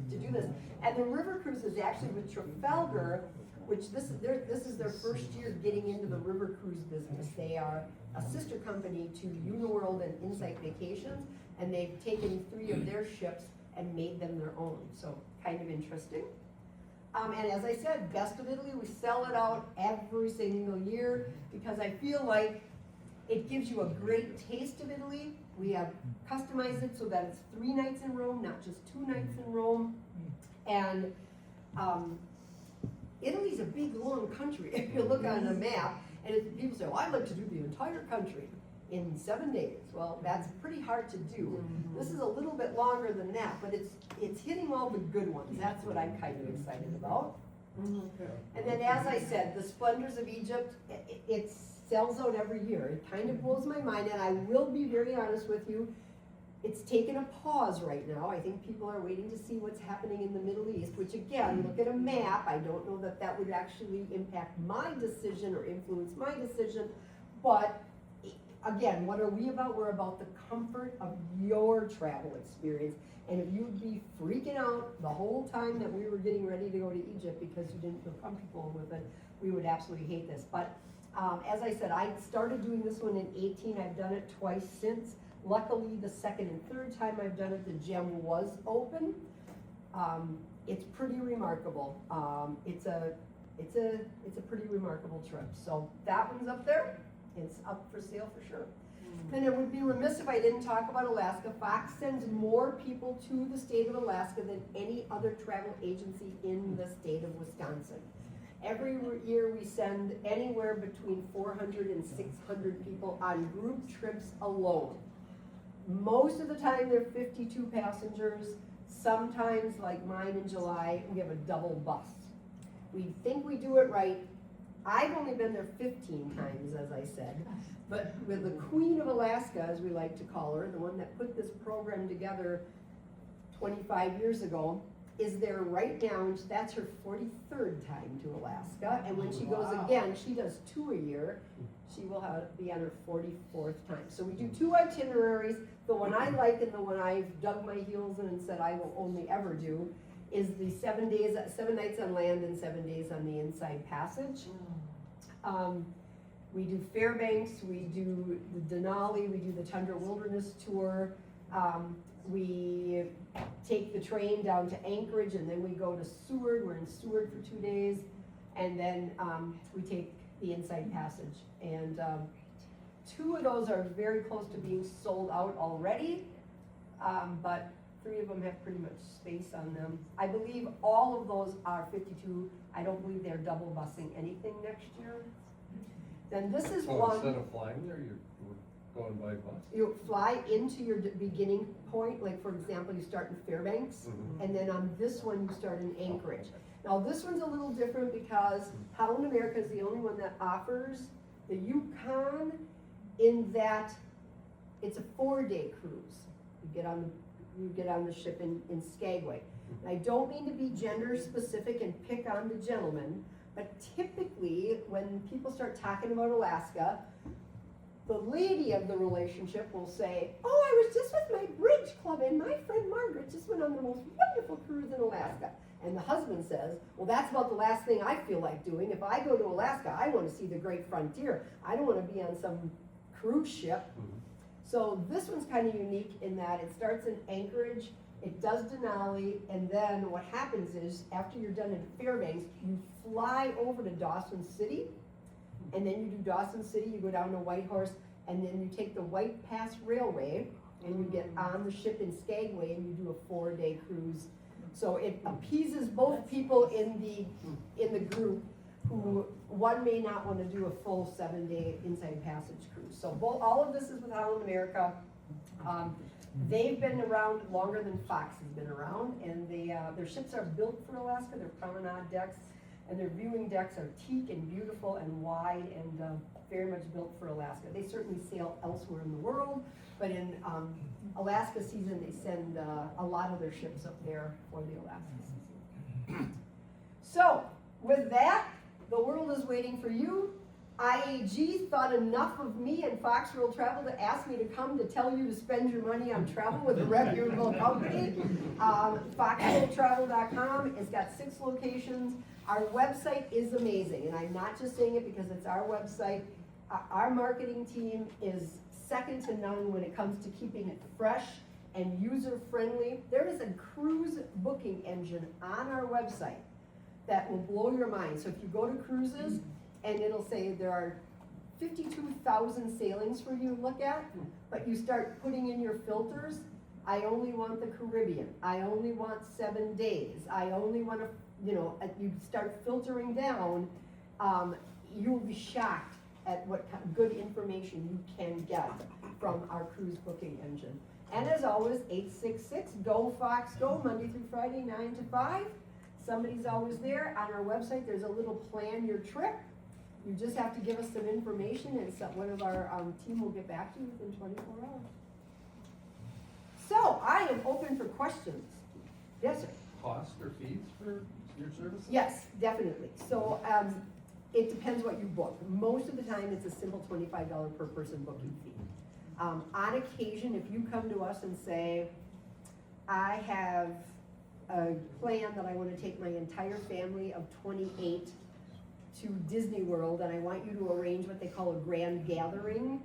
do this. And the river cruise is actually with Trafalgar, which this is their first year getting into the river cruise business. They are a sister company to Uniworld and Insight Vacations, and they've taken 3 of their ships and made them their own. So kind of interesting. And as I said, Best of Italy, we sell it out every single year because I feel like it gives you a great taste of Italy. We have customized it so that it's 3 nights in Rome, not just 2 nights in Rome. And Italy's a big, long country. If you look on a map, and people say, well, I'd like to do the entire country in 7 days. Well, that's pretty hard to do. This is a little bit longer than that, but it's hitting all the good ones. That's what I'm kind of excited about. And then, as I said, the Splendors of Egypt, it sells out every year. It kind of blows my mind, and I will be very honest with you, it's taken a pause right now. I think people are waiting to see what's happening in the Middle East, which again, look at a map. I don't know that that would actually impact my decision or influence my decision, but again, what are we about? We're about the comfort of your travel experience. And if you'd be freaking out the whole time that we were getting ready to go to Egypt because you didn't feel comfortable with it, we would absolutely hate this. But as I said, I started doing this one in 18. I've done it twice since. Luckily, the second and third time I've done it, the gem was open. It's pretty remarkable. It's a pretty remarkable trip. So that one's up there. It's up for sale for sure. Then it would be remiss if I didn't talk about Alaska. Fox sends more people to the state of Alaska than any other travel agency in the state of Wisconsin. Every year we send anywhere between 400 and 600 people on group trips alone. Most of the time they're 52 passengers. Sometimes, like mine in July, we have a double bus. We think we do it right. I've only been there 15 times, as I said, but with the Queen of Alaska, as we like to call her, the one that put this program together 25 years ago, is there right now, and that's her 43rd time to Alaska, and when she goes again, she does 2 a year, she will be on her 44th time. So we do 2 itineraries. The one I like and the one I've dug my heels in and said I will only ever do is the 7 nights on land and 7 days on the Inside Passage. We do Fairbanks, we do the Denali, we do the Tundra Wilderness Tour. We take the train down to Anchorage and then we go to Seward. We're in Seward for 2 days. And then we take the Inside Passage. And 2 of those are very close to being sold out already. But 3 of them have pretty much space on them. I believe all of those are 52. I don't believe they're double busing anything next year. Then this is So one. instead of flying there, you're going by bus? You fly into your beginning point, like for example, you start in Fairbanks, and then on this one, you start in Anchorage. Now, this one's a little different because Holland America is the only one that offers the Yukon in that it's a 4-day cruise. You get on the ship in Skagway. And I don't mean to be gender specific and pick on the gentleman, but typically when people start talking about Alaska, the lady of the relationship will say, oh, I was just with my bridge club and my friend Margaret just went on the most wonderful cruise in Alaska. And the husband says, well, that's about the last thing I feel like doing. If I go to Alaska, I want to see the great frontier. I don't want to be on some cruise ship. So this one's kind of unique in that it starts in Anchorage, it does Denali, and then what happens is after you're done in Fairbanks, you fly over to Dawson City, and then you do Dawson City, you go down to Whitehorse, and then you take the White Pass Railway, and you get on the ship in Skagway, and you do a 4-day cruise. So it appeases both people in the group who one may not want to do a full 7-day inside passage cruise. So all of this is with Holland America. They've been around longer than Fox has been around, and their ships are built for Alaska. Their promenade decks and their viewing decks are teak and beautiful and wide and very much built for Alaska. They certainly sail elsewhere in the world, but in Alaska season, they send a lot of their ships up there for the Alaska season. So, with that, the world is waiting for you. IAG thought enough of me and Fox World Travel to ask me to come to tell you to spend your money on travel with a reputable company. FoxWorldTravel.com. It's got 6 locations. Our website is amazing, and I'm not just saying it because it's our website. Our marketing team is second to none when it comes to keeping it fresh and user-friendly. There is a cruise booking engine on our website that will blow your mind. So if you go to cruises, and it'll say there are 52,000 sailings for you to look at, but you start putting in your filters, I only want the Caribbean, I only want 7 days, I only want to, you start filtering down, you'll be shocked at what good information you can get from our cruise booking engine. And as always, 866-GO-FOX-GO, Monday through Friday, 9 to 5. Somebody's always there. On our website, there's a little plan your trip. You just have to give us some information, and one of our team will get back to you within 24 hours. So, I am open for questions. Yes, sir? Cost or fees for your services? Yes, definitely. So, it depends what you book. Most of the time, it's a simple $25 per person booking fee. On occasion, if you come to us and say, I have a plan that I want to take my entire family of 28 to Disney World, and I want you to arrange what they call a grand gathering,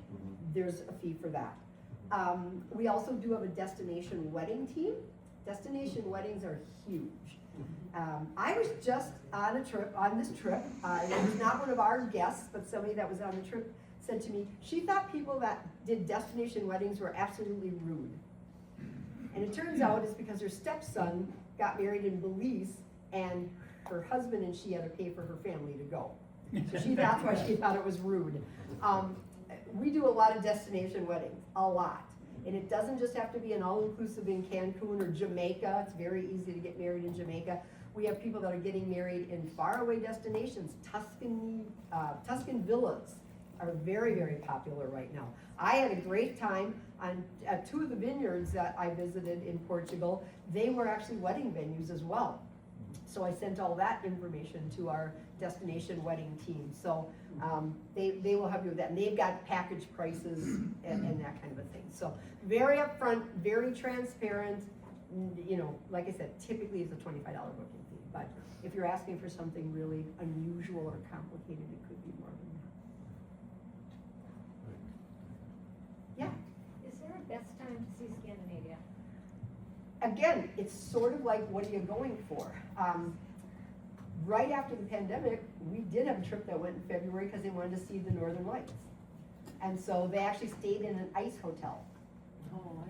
there's a fee for that. We also do have a destination wedding team. Destination weddings are huge. I was just on this trip, it was not one of our guests, but somebody that was on the trip said to me, she thought people that did destination weddings were absolutely rude. And it turns out it's because her stepson got married in Belize, and her husband and she had to pay for her family to go. So that's why she thought it was rude. We do a lot of destination weddings, a lot. And it doesn't just have to be an all-inclusive in Cancun or Jamaica. It's very easy to get married in Jamaica. We have people that are getting married in faraway destinations. Tuscan villas are very, very popular right now. I had a great time at 2 of the vineyards that I visited in Portugal. They were actually wedding venues as well. So I sent all that information to our destination wedding team. So they will help you with that. And they've got package prices and that kind of a thing. So very upfront, very transparent. Like I said, typically it's a $25 booking fee. But if you're asking for something really unusual or complicated, it could be more than that. Yeah. Is there a best time to see Scandinavia? Again, it's sort of like, what are you going for? Right after the pandemic, we did have a trip that went in February because they wanted to see the Northern Lights. And so they actually stayed in an ice hotel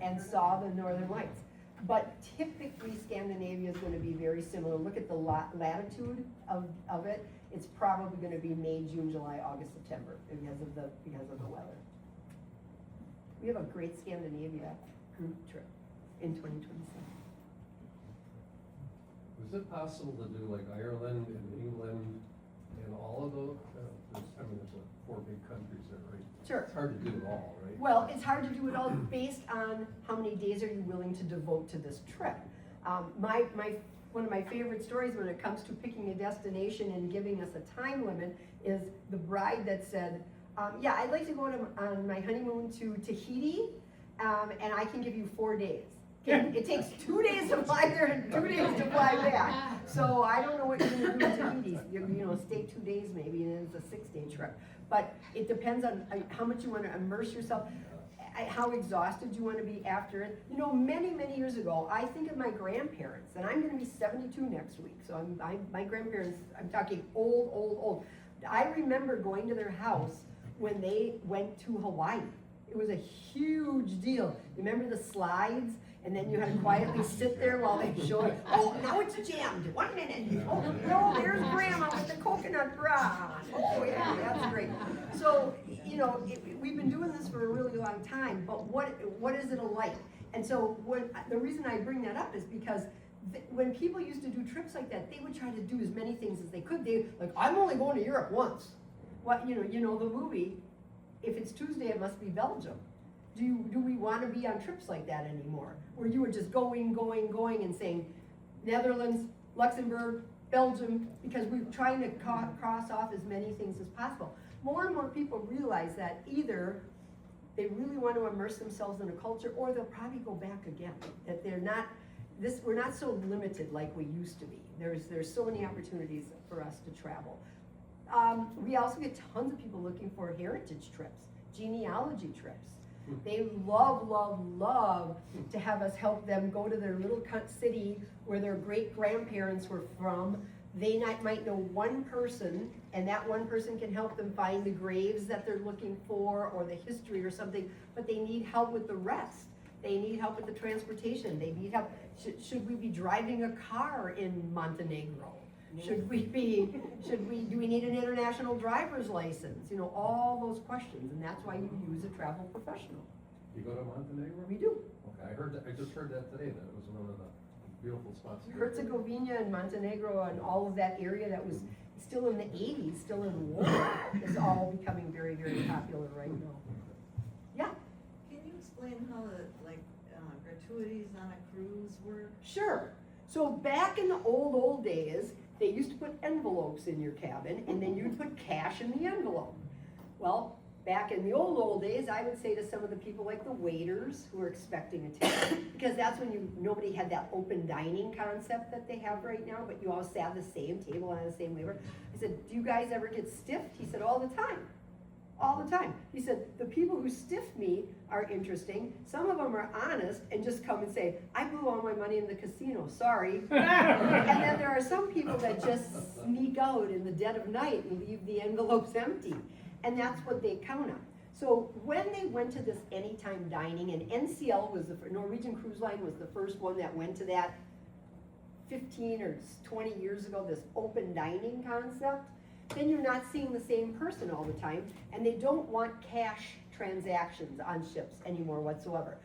and saw the Northern Lights. But typically Scandinavia is gonna be very similar. Look at the latitude of it. It's probably gonna be May, June, July, August, September because of the weather. We have a great Scandinavia group trip in 2027. Is it possible to do like Ireland and England and all of those? There's like 4 big countries there, right? Sure. It's hard to do it all, right? Well, it's hard to do it all based on how many days are you willing to devote to this trip. One of my favorite stories when it comes to picking a destination and giving us a time limit is the bride that said, yeah, I'd like to go on my honeymoon to Tahiti, and I can give you 4 days. Okay, it takes 2 days to fly there and 2 days to fly back. So I don't know what you're gonna do in Tahiti. You know, stay 2 days maybe, and then it's a 6-day trip. But it depends on how much you wanna immerse yourself, how exhausted you wanna be after it. You know, many, many years ago, I think of my grandparents, and I'm gonna be 72 next week. So my grandparents, I'm talking old. I remember going to their house when they went to Hawaii. It was a huge deal. Remember the slides? And then you had to quietly sit there while they showed, oh, now it's jammed, 1 minute. Oh, no, there's grandma with the coconut bra. Oh, yeah, that's great. So, you know, we've been doing this for a really long time, but what is it like? And so the reason I bring that up is because when people used to do trips like that, they would try to do as many things as they could. Like, I'm only going to Europe once. What, you know the movie, if it's Tuesday, it must be Belgium. Do we want to be on trips like that anymore? Where you were just going and saying Netherlands, Luxembourg, Belgium, because we're trying to cross off as many things as possible. More and more people realize that either they really want to immerse themselves in a culture, or they'll probably go back again. That we're not so limited like we used to be. There's so many opportunities for us to travel. We also get tons of people looking for heritage trips, genealogy trips. They love to have us help them go to their little city where their great-grandparents were from. They might know one person, and that one person can help them find the graves that they're looking for or the history or something, but they need help with the rest. They need help with the transportation. They need help. Should we be driving a car in Montenegro? Do we need an international driver's license? You know, all those questions, and that's why you use a travel professional. You go to Montenegro? We do. Okay, I just heard that today, that it was one of the beautiful spots. Herzegovina and Montenegro and all of that area that was still in the 80s, still in war, is all becoming very, very popular right now. Yeah? Can you explain how gratuities on a cruise work? Sure. So back in the old days, they used to put envelopes in your cabin, and then you'd put cash in the envelope. Well, back in the old days, I would say to some of the people like the waiters who are expecting a table, because that's when nobody had that open dining concept that they have right now, but you all sat at the same table on the same waiver. I said, do you guys ever get stiffed? He said, all the time. All the time. He said, the people who stiff me are interesting. Some of them are honest and just come and say, I blew all my money in the casino, sorry. And then there are some people that just sneak out in the dead of night and leave the envelopes empty. And that's what they count on. So when they went to this anytime dining, and NCL was Norwegian Cruise Line was the first one that went to that 15 or 20 years ago, this open dining concept, then you're not seeing the same person all the time, and they don't want cash transactions on ships anymore whatsoever.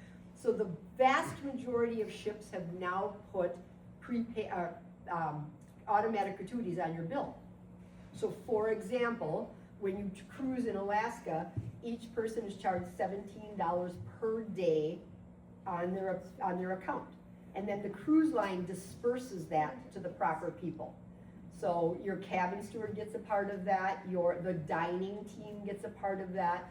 So the vast majority of ships have now put automatic gratuities on your bill. So for example, when you cruise in Alaska, each person is charged $17 per day on their account. And then the cruise line disperses that to the proper people. So your cabin steward gets a part of that, the dining team gets a part of that.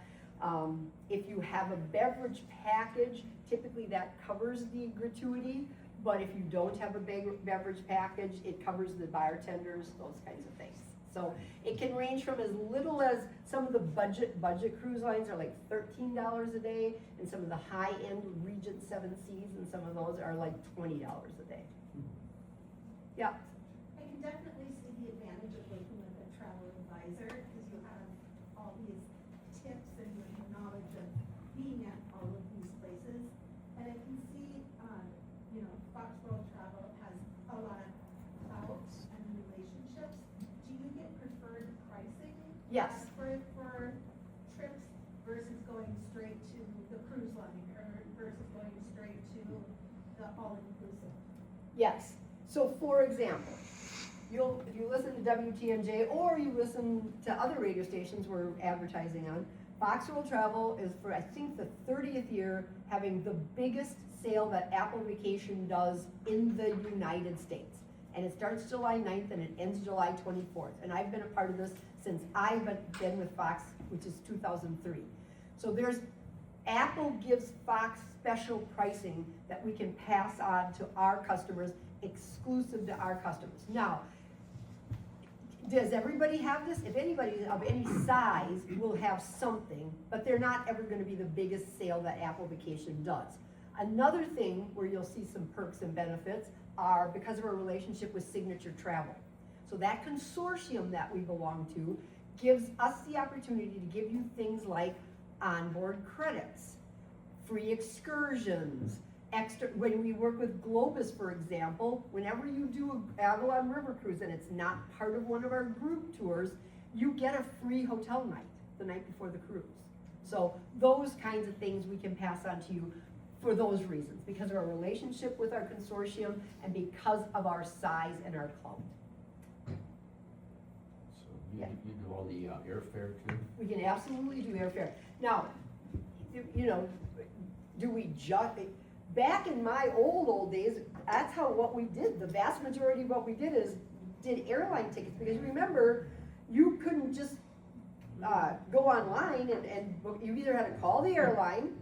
If you have a beverage package, typically that covers the gratuity, but if you don't have a beverage package, it covers the bartenders, those kinds of things. So it can range from as little as some of the budget cruise lines are like $13 a day, and some of the high-end Regent 7 Seas and some of those are like $20 a day. Yeah. I can definitely see the advantage of working with a travel advisor, because you have all these tips and your knowledge of being at all of these places. And I can see, straight to the cruise line or versus going straight to the all-inclusive? Yes, so for example, if you listen to WTMJ or you listen to other radio stations we're advertising on, Fox World Travel is for, I think, the 30th year having the biggest sale that Apple Vacation does in the United States. And it starts July 9th and it ends July 24th. And I've been a part of this since I've been with Fox, which is 2003. So Apple gives Fox special pricing that we can pass on to our customers, exclusive to our customers. Now, does everybody have this? If anybody of any size will have something, but they're not ever gonna be the biggest sale that Apple Vacation does. Another thing where you'll see some perks and benefits are because of our relationship with Signature Travel. So that consortium that we belong to gives us the opportunity to give you things like onboard credits, free excursions, extra, when we work with Globus, for example, whenever you do an Avalon River cruise and it's not part of one of our group tours, you get a free hotel night the night before the cruise. So those kinds of things we can pass on to you for those reasons, because of our relationship with our consortium and because of our size and our clout. So you do all the airfare too? We can absolutely do airfare. Now, you know, do we just, back in my old days, that's what we did. The vast majority of what we did did airline tickets, because remember, you couldn't just go online and book. You either had to call the airline,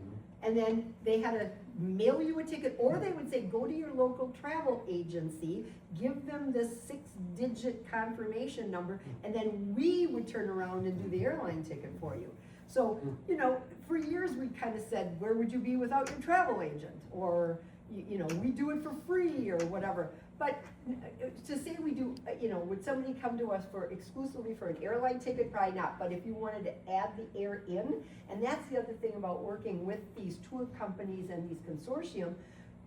and then they had to mail you a ticket, or they would say, go to your local travel agency, give them this 6-digit confirmation number, and then we would turn around and do the airline ticket for you. So, you know, for years we kind of said, where would you be without your travel agent? Or, you know, we do it for free or whatever. But to say we do, you know, would somebody come to us exclusively for an airline ticket? Probably not. But if you wanted to add the air in, and that's the other thing about working with these tour companies and these consortium,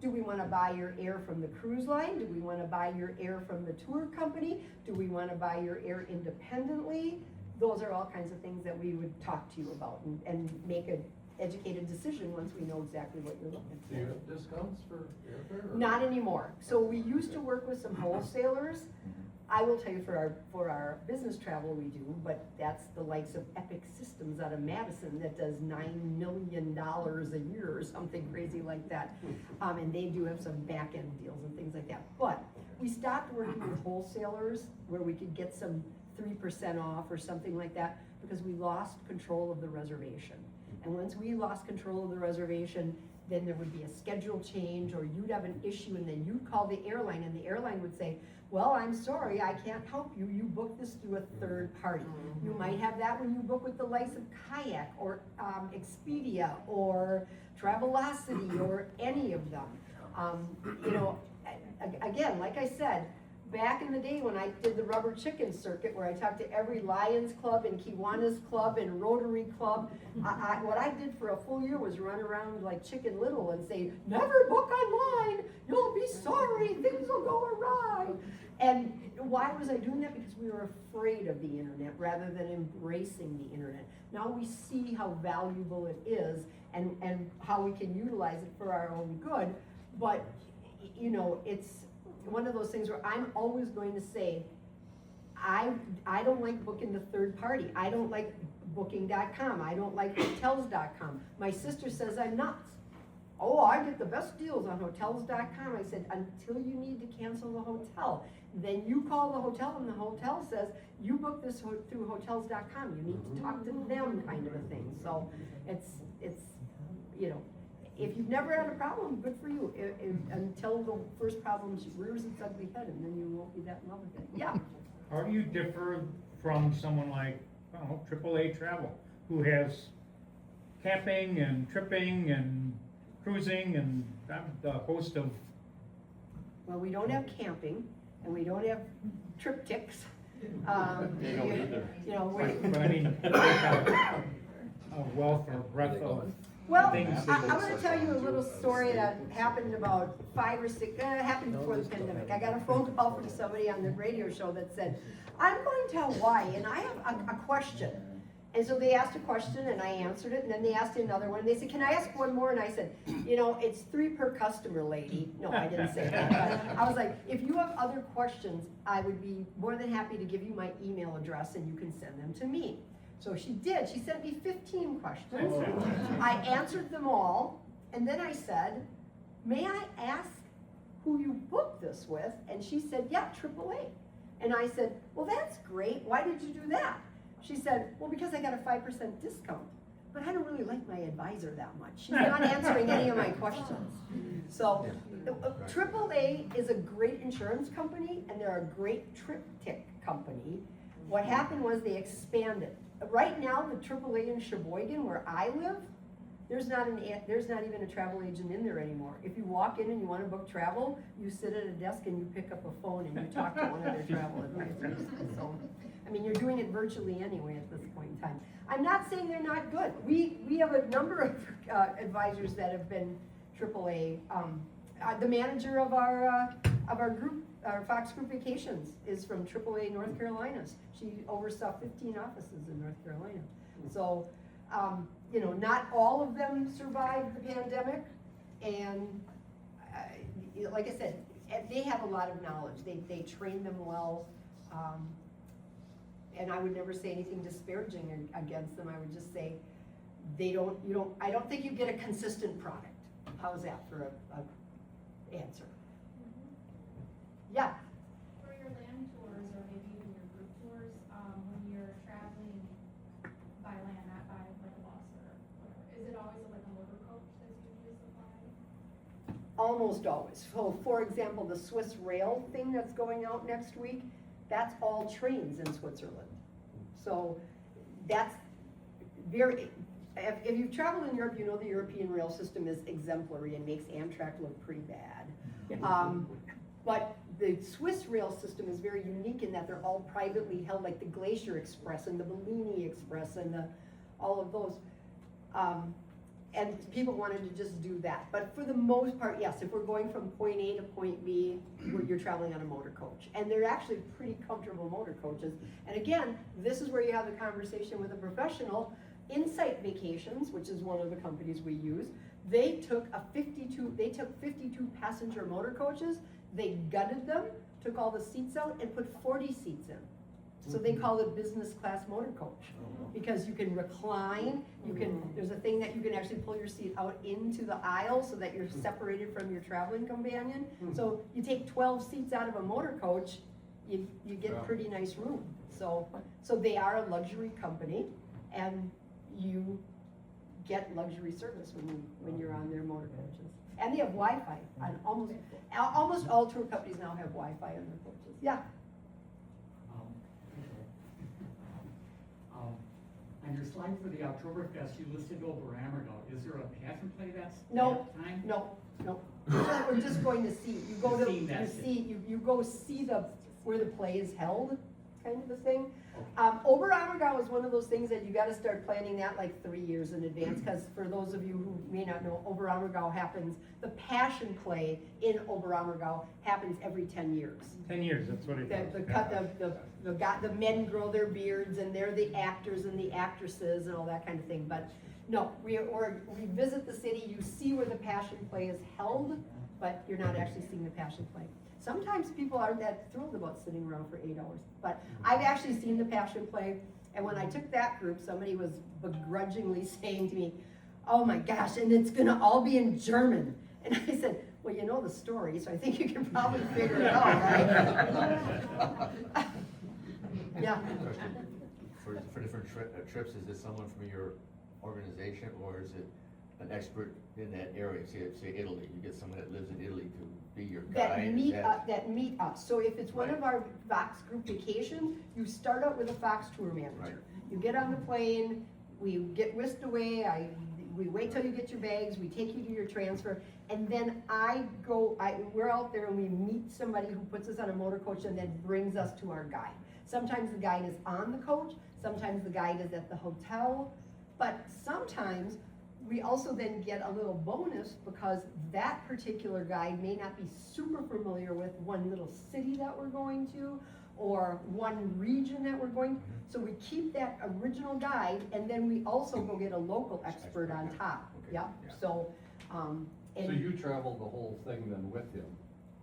do we want to buy your air from the cruise line? Do we want to buy your air from the tour company? Do we want to buy your air independently? Those are all kinds of things that we would talk to you about and make an educated decision once we know exactly what you're looking Do you for. have discounts for airfare? or- Not anymore. So we used to work with some wholesalers. I will tell you for our business travel we do, but that's the likes of Epic Systems out of Madison that does $9 million a year or something crazy like that. And they do have some back end deals and things like that. But we stopped working with wholesalers where we could get some 3% off or something like that because we lost control of the reservation. And once we lost control of the reservation, then there would be a schedule change, or you'd have an issue, and then you'd call the airline, and the airline would say, well, I'm sorry, I can't help you. You booked this through a third party. You might have that when you book with the likes of Kayak or Expedia or Travelocity or any of them. You know, again, like I said, back in the day when I did the rubber chicken circuit, where I talked to every Lions Club and Kiwanis Club and Rotary Club, what I did for a full year was run around like Chicken Little and say, never book online, you'll be sorry, things will go awry. And why was I doing that? Because we were afraid of the internet rather than embracing the internet. Now we see how valuable it is and how we can utilize it for our own good, but you know, it's one of those things where I'm always going to say, I don't like booking the third party. I don't like booking.com. I don't like hotels.com. My sister says I'm nuts. Oh, I get the best deals on hotels.com. I said, until you need to cancel the hotel. Then you call the hotel and the hotel says, you book this through hotels.com. You need to talk to them, kind of a thing. So it's you know, if you've never had a problem, good for you. Until the first problem rears its ugly head, and then you won't be that in love with it. Yeah. How do you differ from someone like, AAA Travel, who has camping and tripping and cruising and the host of? Well, we don't have camping, and we don't have triptychs. They don't either. You know, But I mean, a wealth or breadth of well, things. I'm going to tell you a little story that happened about 5 or 6, happened before the pandemic. I got a phone call from somebody on the radio show that said, I'm going to Hawaii and I have a question. And so they asked a question and I answered it, and then they asked another one, and they said, can I ask one more? And I said, you know, it's 3 per customer, lady. No, I didn't say that, but I was like, if you have other questions, I would be more than happy to give you my email address and you can send them to me. So she did, she sent me 15 questions. I answered them all, and then I said, may I ask who you booked this with? And she said, yeah, AAA. And I said, well, that's great, why did you do that? She said, well, because I got a 5% discount, but I don't really like my advisor that much. She's not answering any of my questions. So, AAA is a great insurance company, and they're a great triptych company. What happened was they expanded. Right now, the AAA in Sheboygan, where I live, there's not even a travel agent in there anymore. If you walk in and you wanna book travel, you sit at a desk and you pick up a phone and you talk to one of their travel advisors. So, I mean, you're doing it virtually anyway at this point in time. I'm not saying they're not good. We have a number of advisors that have been AAA. The manager of our group, our Fox Group Vacations, is from AAA North Carolinas. She oversaw 15 offices in North Carolina. So, you know, not all of them survived the pandemic, and like I said, they have a lot of knowledge. They train them well. And I would never say anything disparaging against them. I would just say I don't think you get a consistent product. How's that for a answer? Yeah. For your land tours, or maybe even your group tours, when you're traveling by land, not by like a bus or whatever, is it always like a motor coach that's usually supplied? Almost always. So for example, the Swiss rail thing that's going out next week, that's all trains in Switzerland. So that's very, if you've traveled in Europe, you know the European rail system is exemplary and makes Amtrak look pretty bad. But the Swiss rail system is very unique in that they're all privately held, like the Glacier Express and the Bellini Express and all of those. And people wanted to just do that. But for the most part, yes, if we're going from point A to point B, you're traveling on a motor coach. And they're actually pretty comfortable motor coaches. And again, this is where you have the conversation with a professional. Insight Vacations, which is one of the companies we use, they took 52 passenger motor coaches, they gutted them, took all the seats out, and put 40 seats in. So they call it business class motor coach, because you can recline, there's a thing that you can actually pull your seat out into the aisle so that you're separated from your traveling companion. So you take 12 seats out of a motor coach, you get pretty nice room. So they are a luxury company, and you get luxury service when you're on their motor coaches. And they have Wi-Fi, on almost all tour companies now have Wi-Fi on their coaches. Yeah. On your slide for the Oktoberfest, you listed Oberammergau. Is there a passion play that's No, that time? no. We're just going to see. You go to, you go see where the play is held, kind of a thing. Oberammergau is one of those things that you gotta start planning that like 3 years in advance, because for those of you who may not know, Oberammergau happens, the passion play in Oberammergau happens every 10 years. 10 years, that's what it is. The men grow their beards, and they're the actors and the actresses and all that kind of thing. But no, we visit the city, you see where the passion play is held, but you're not actually seeing the passion play. Sometimes people aren't that thrilled about sitting around for 8 hours, but I've actually seen the passion play, and when I took that group, somebody was begrudgingly saying to me, oh my gosh, and it's gonna all be in German. And I said, well, you know the story, so I think you can probably figure it out, right? Yeah. For different trips, is it someone from your organization, or is it an expert in that area? Say Italy, you get someone that lives in Italy to be your guide? That meet us. So if it's one of our Fox Group Vacations, you start out with a Fox tour manager. Right. You get on the plane, we get whisked away, we wait till you get your bags, we take you to your transfer, and then we're out there and we meet somebody who puts us on a motor coach and then brings us to our guide. Sometimes the guide is on the coach, sometimes the guide is at the hotel, but sometimes we also then get a little bonus because that particular guide may not be super familiar with one little city that we're going to, or one region that we're going. So we keep that original guide, and then we also go get a local expert on top. Okay, Yep, yeah. so, So and, you travel the whole thing then with him,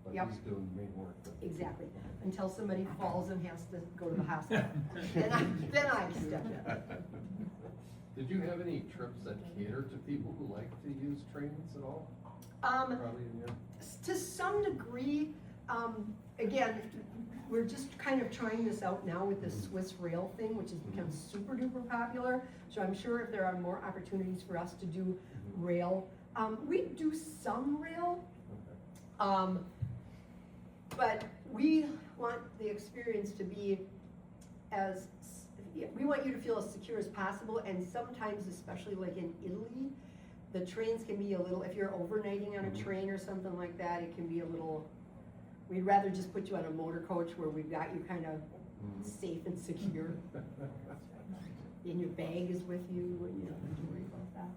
but Yep. he's doing the main work. exactly, until somebody falls and has to go to the hospital. Then I step in. Did you have any trips that cater to people who like to use trains at all? Um, Probably in your, to some degree, again, we're just kind of trying this out now with this Swiss rail thing, which has become super duper popular. So I'm sure if there are more opportunities for us to do rail, we do some rail, okay. but we want the experience to be as, we want you to feel as secure as possible, and sometimes, especially like in Italy, the trains can be a little, if you're overnighting on a train or something like that, it can be a little, we'd rather just put you on a motor coach where we've got you kind of safe and secure, and your bag is with you, and you don't have to worry about that.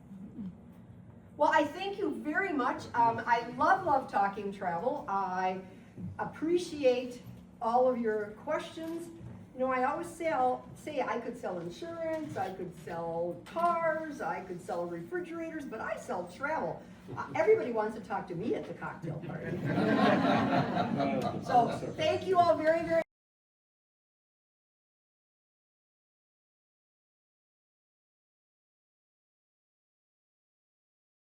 Well, I thank you very much. I love talking travel. I appreciate all of your questions. You know, I always say I could sell insurance, I could sell cars, I could sell refrigerators, but I sell travel. Everybody wants to talk to me at the cocktail party. So, thank you all very, very